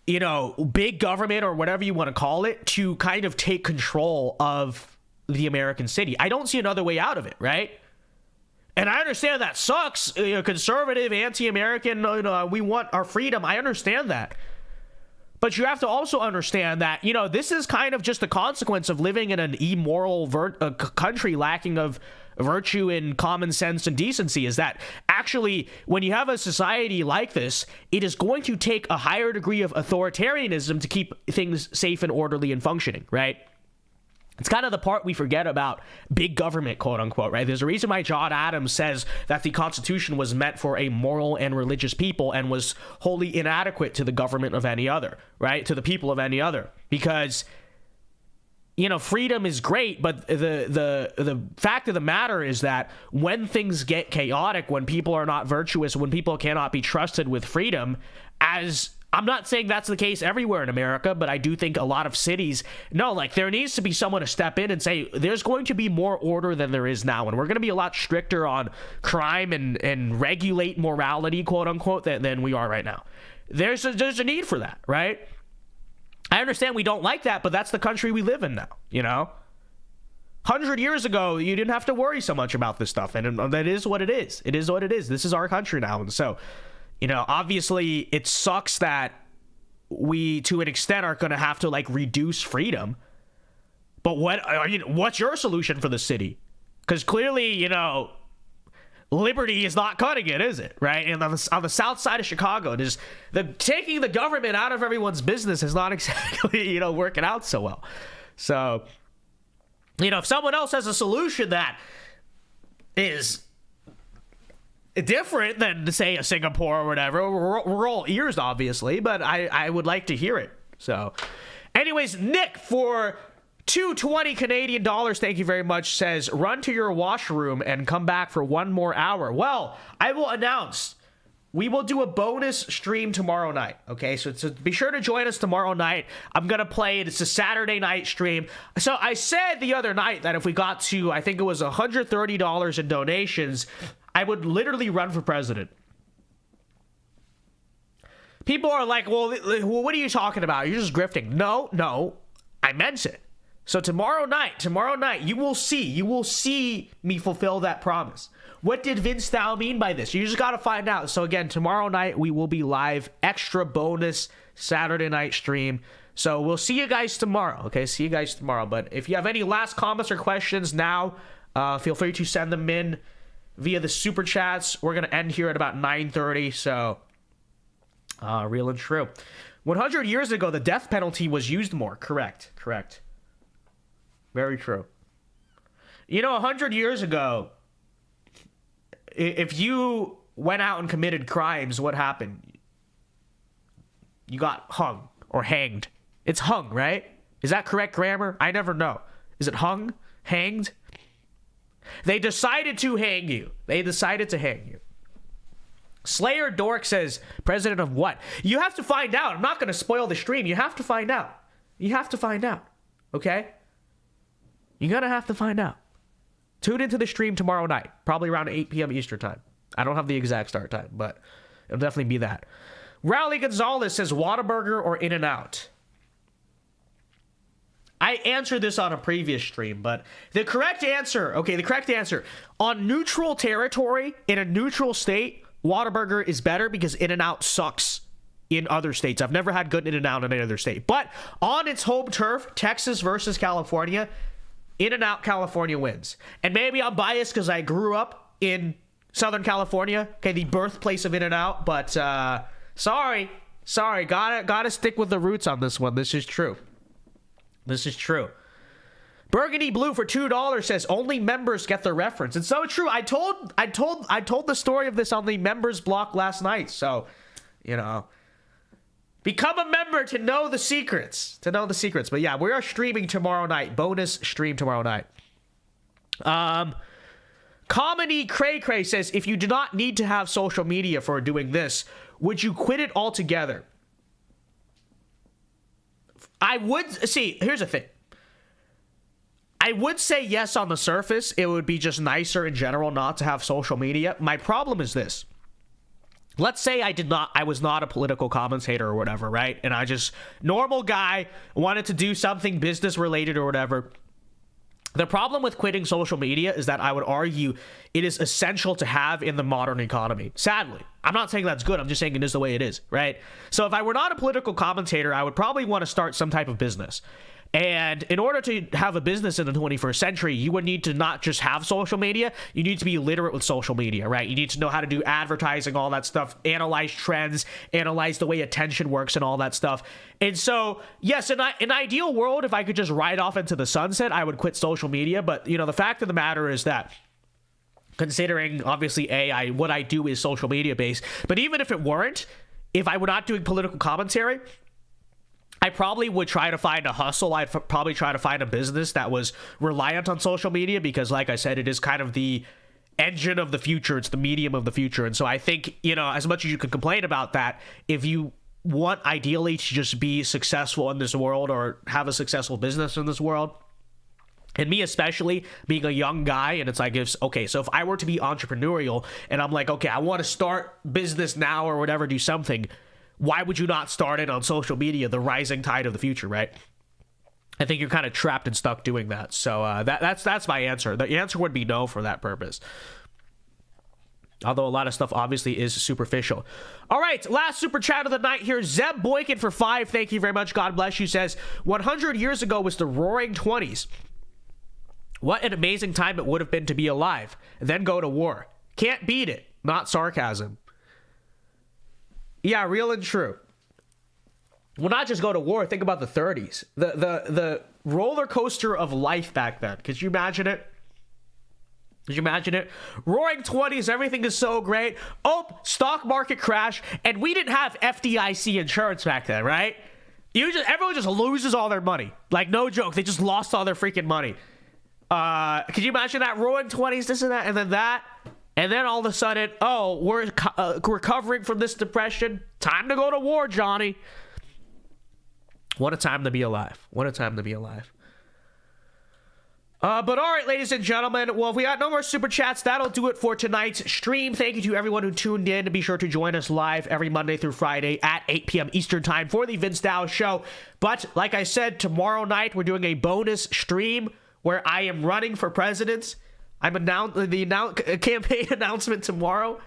you know, big government or whatever you want to call it to kind of take control of the American city. I don't see another way out of it, right? And I understand that sucks, you know, conservative, anti-American, you know, we want our freedom. I understand that. But you have to also understand that, you know, this is kind of just a consequence of living in an immoral country lacking of virtue and common sense and decency, is that actually when you have a society like this, it is going to take a higher degree of authoritarianism to keep things safe and orderly and functioning, right? It's kind of the part we forget about big government, quote unquote, right? There's a reason why John Adams says that the Constitution was meant for a moral and religious people and was wholly inadequate to the government of any other, right? To the people of any other. Because, you know, freedom is great, but the fact of the matter is that when things get chaotic, when people are not virtuous, when people cannot be trusted with freedom, as I'm not saying that's the case everywhere in America, but I do think a lot of cities, no, like there needs to be someone to step in and say, there's going to be more order than there is now. And we're going to be a lot stricter on crime and regulate morality, quote unquote, than we are right now. There's a need for that, right? I understand we don't like that, but that's the country we live in now, you know? 100 years ago, you didn't have to worry so much about this stuff. And that is what it is. It is what it is. This is our country now. And so, you know, obviously it sucks that we, to an extent, are going to have to like reduce freedom. But what's your solution for the city? Because clearly, you know, liberty is not cutting it, is it? Right? And on the south side of Chicago, just taking the government out of everyone's business is not exactly, you know, working out so well. So, you know, if someone else has a solution that is different than, say, a Singapore or whatever, we're all ears, obviously, but I would like to hear it. So, anyways, Nick, for $220 Canadian dollars, thank you very much, says, run to your washroom and come back for one more hour. Well, I will announce we will do a bonus stream tomorrow night. Okay, so be sure to join us tomorrow night. I'm going to play it. It's a Saturday night stream. So I said the other night that if we got to, I think it was $130 in donations, I would literally run for president. People are like, well, what are you talking about? You're just grifting. No, I meant it. So tomorrow night, you will see me fulfill that promise. What did thevincedao mean by this? You just got to find out. So again, tomorrow night we will be live, extra bonus Saturday night stream. So we'll see you guys tomorrow. Okay, see you guys tomorrow. But if you have any last comments or questions now, feel free to send them in via the super chats. We're gonna end here at about 9:30. So real and true. 100 years ago, the death penalty was used more. Correct. Very true. You know, 100 years ago, if you went out and committed crimes, what happened? You got hung or hanged. It's hung, right? Is that correct grammar? I never know. Is it hung? Hanged? They decided to hang you. Slayer Dork says, president of what? You have to find out. I'm not going to spoil the stream. You have to find out. Okay? You're going to have to find out. Tune into the stream tomorrow night, probably around 8 p.m. Eastern time. I don't have the exact start time, but it'll definitely be that. Rowley Gonzalez says Whataburger or In-N-Out. I answered this on a previous stream, but the correct answer, on neutral territory, in a neutral state, Whataburger is better because In-N-Out sucks in other states. I've never had good In-N-Out in any other state. But on its home turf, Texas versus California, In-N-Out California wins. And maybe I'm biased because I grew up in Southern California, okay, the birthplace of In-N-Out, but sorry, gotta stick with the roots on this one. This is true. Burgundy Blue for $2 says only members get the reference. It's so true. I told the story of this on the members block last night. So, you know, become a member to know the secrets. But yeah, we are streaming tomorrow night. Bonus stream tomorrow night. Comedy Cray Cray says, if you do not need to have social media for doing this, would you quit it altogether? I would see, here's the thing. I would say yes on the surface. It would be just nicer in general not to have social media. My problem is this. Let's say I was not a political commentator or whatever, right? And I just, normal guy, wanted to do something business related or whatever. The problem with quitting social media is that I would argue it is essential to have in the modern economy. Sadly, I'm not saying that's good. I'm just saying it is the way it is, right? So if I were not a political commentator, I would probably want to start some type of business. And in order to have a business in the 21st century, you would need to not just have social media, you need to be literate with social media, right? You need to know how to do advertising, all that stuff, analyze trends, analyze the way attention works and all that stuff. And so, yes, in an ideal world, if I could just ride off into the sunset, I would quit social media. But, you know, the fact of the matter is that considering, obviously, what I do is social media based, but even if it weren't, if I were not doing political commentary, I probably would try to find a hustle. I'd probably try to find a business that was reliant on social media because, like I said, it is kind of the engine of the future. It's the medium of the future. And so I think, you know, as much as you could complain about that, if you want ideally to just be successful in this world or have a successful business in this world, and me especially being a young guy, and it's like, so if I were to be entrepreneurial and I'm like, okay, I want to start business now or whatever, do something, why would you not start it on social media, the rising tide of the future, right? I think you're kind of trapped and stuck doing that. So that's my answer. The answer would be no for that purpose. Although a lot of stuff obviously is superficial. All right, last super chat of the night here. Zeb Boykin for 5. Thank you very much. God bless you. Says 100 years ago was the Roaring 20s. What an amazing time it would have been to be alive, then go to war. Can't beat it. Not sarcasm. Yeah, real and true. Well, not just go to war. Think about the 30s. The roller coaster of life back then. Could you imagine it? Could you imagine it? Roaring 20s, everything is so great. Oh, stock market crash, and we didn't have FDIC insurance back then, right? Everyone just loses all their money. Like, no joke. They just lost all their freaking money. Could you imagine that? Roaring 20s, this and that, and then that. And then all of a sudden, oh, we're recovering from this depression. Time to go to war, Johnny. What a time to be alive. What a time to be alive. But all right, ladies and gentlemen, well, if we got no more super chats, that'll do it for tonight's stream. Thank you to everyone who tuned in. Be sure to join us live every Monday through Friday at 8 p.m. Eastern time for the Vince Dow Show. But like I said, tomorrow night, we're doing a bonus stream where I am running for president. I'm the campaign announcement tomorrow.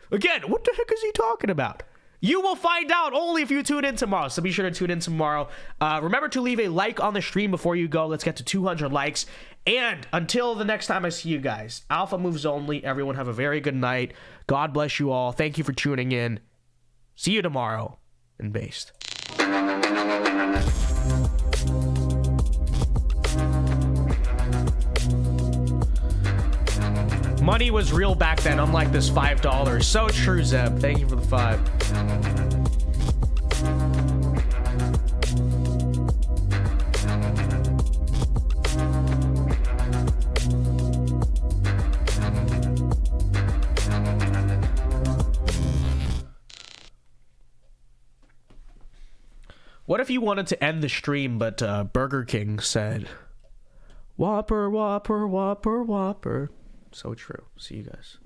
Again, what the heck is he talking about? You will find out only if you tune in tomorrow. So be sure to tune in tomorrow. Remember to leave a like on the stream before you go. Let's get to 200 likes. And until the next time I see you guys, Alpha moves only. Everyone have a very good night. God bless you all. Thank you for tuning in. See you tomorrow in Based. Money was real back then, unlike this $5. So true, Zeb. Thank you for the 5. What if you wanted to end the stream, but Burger King said, Whopper, Whopper, Whopper, Whopper. So true. See you guys.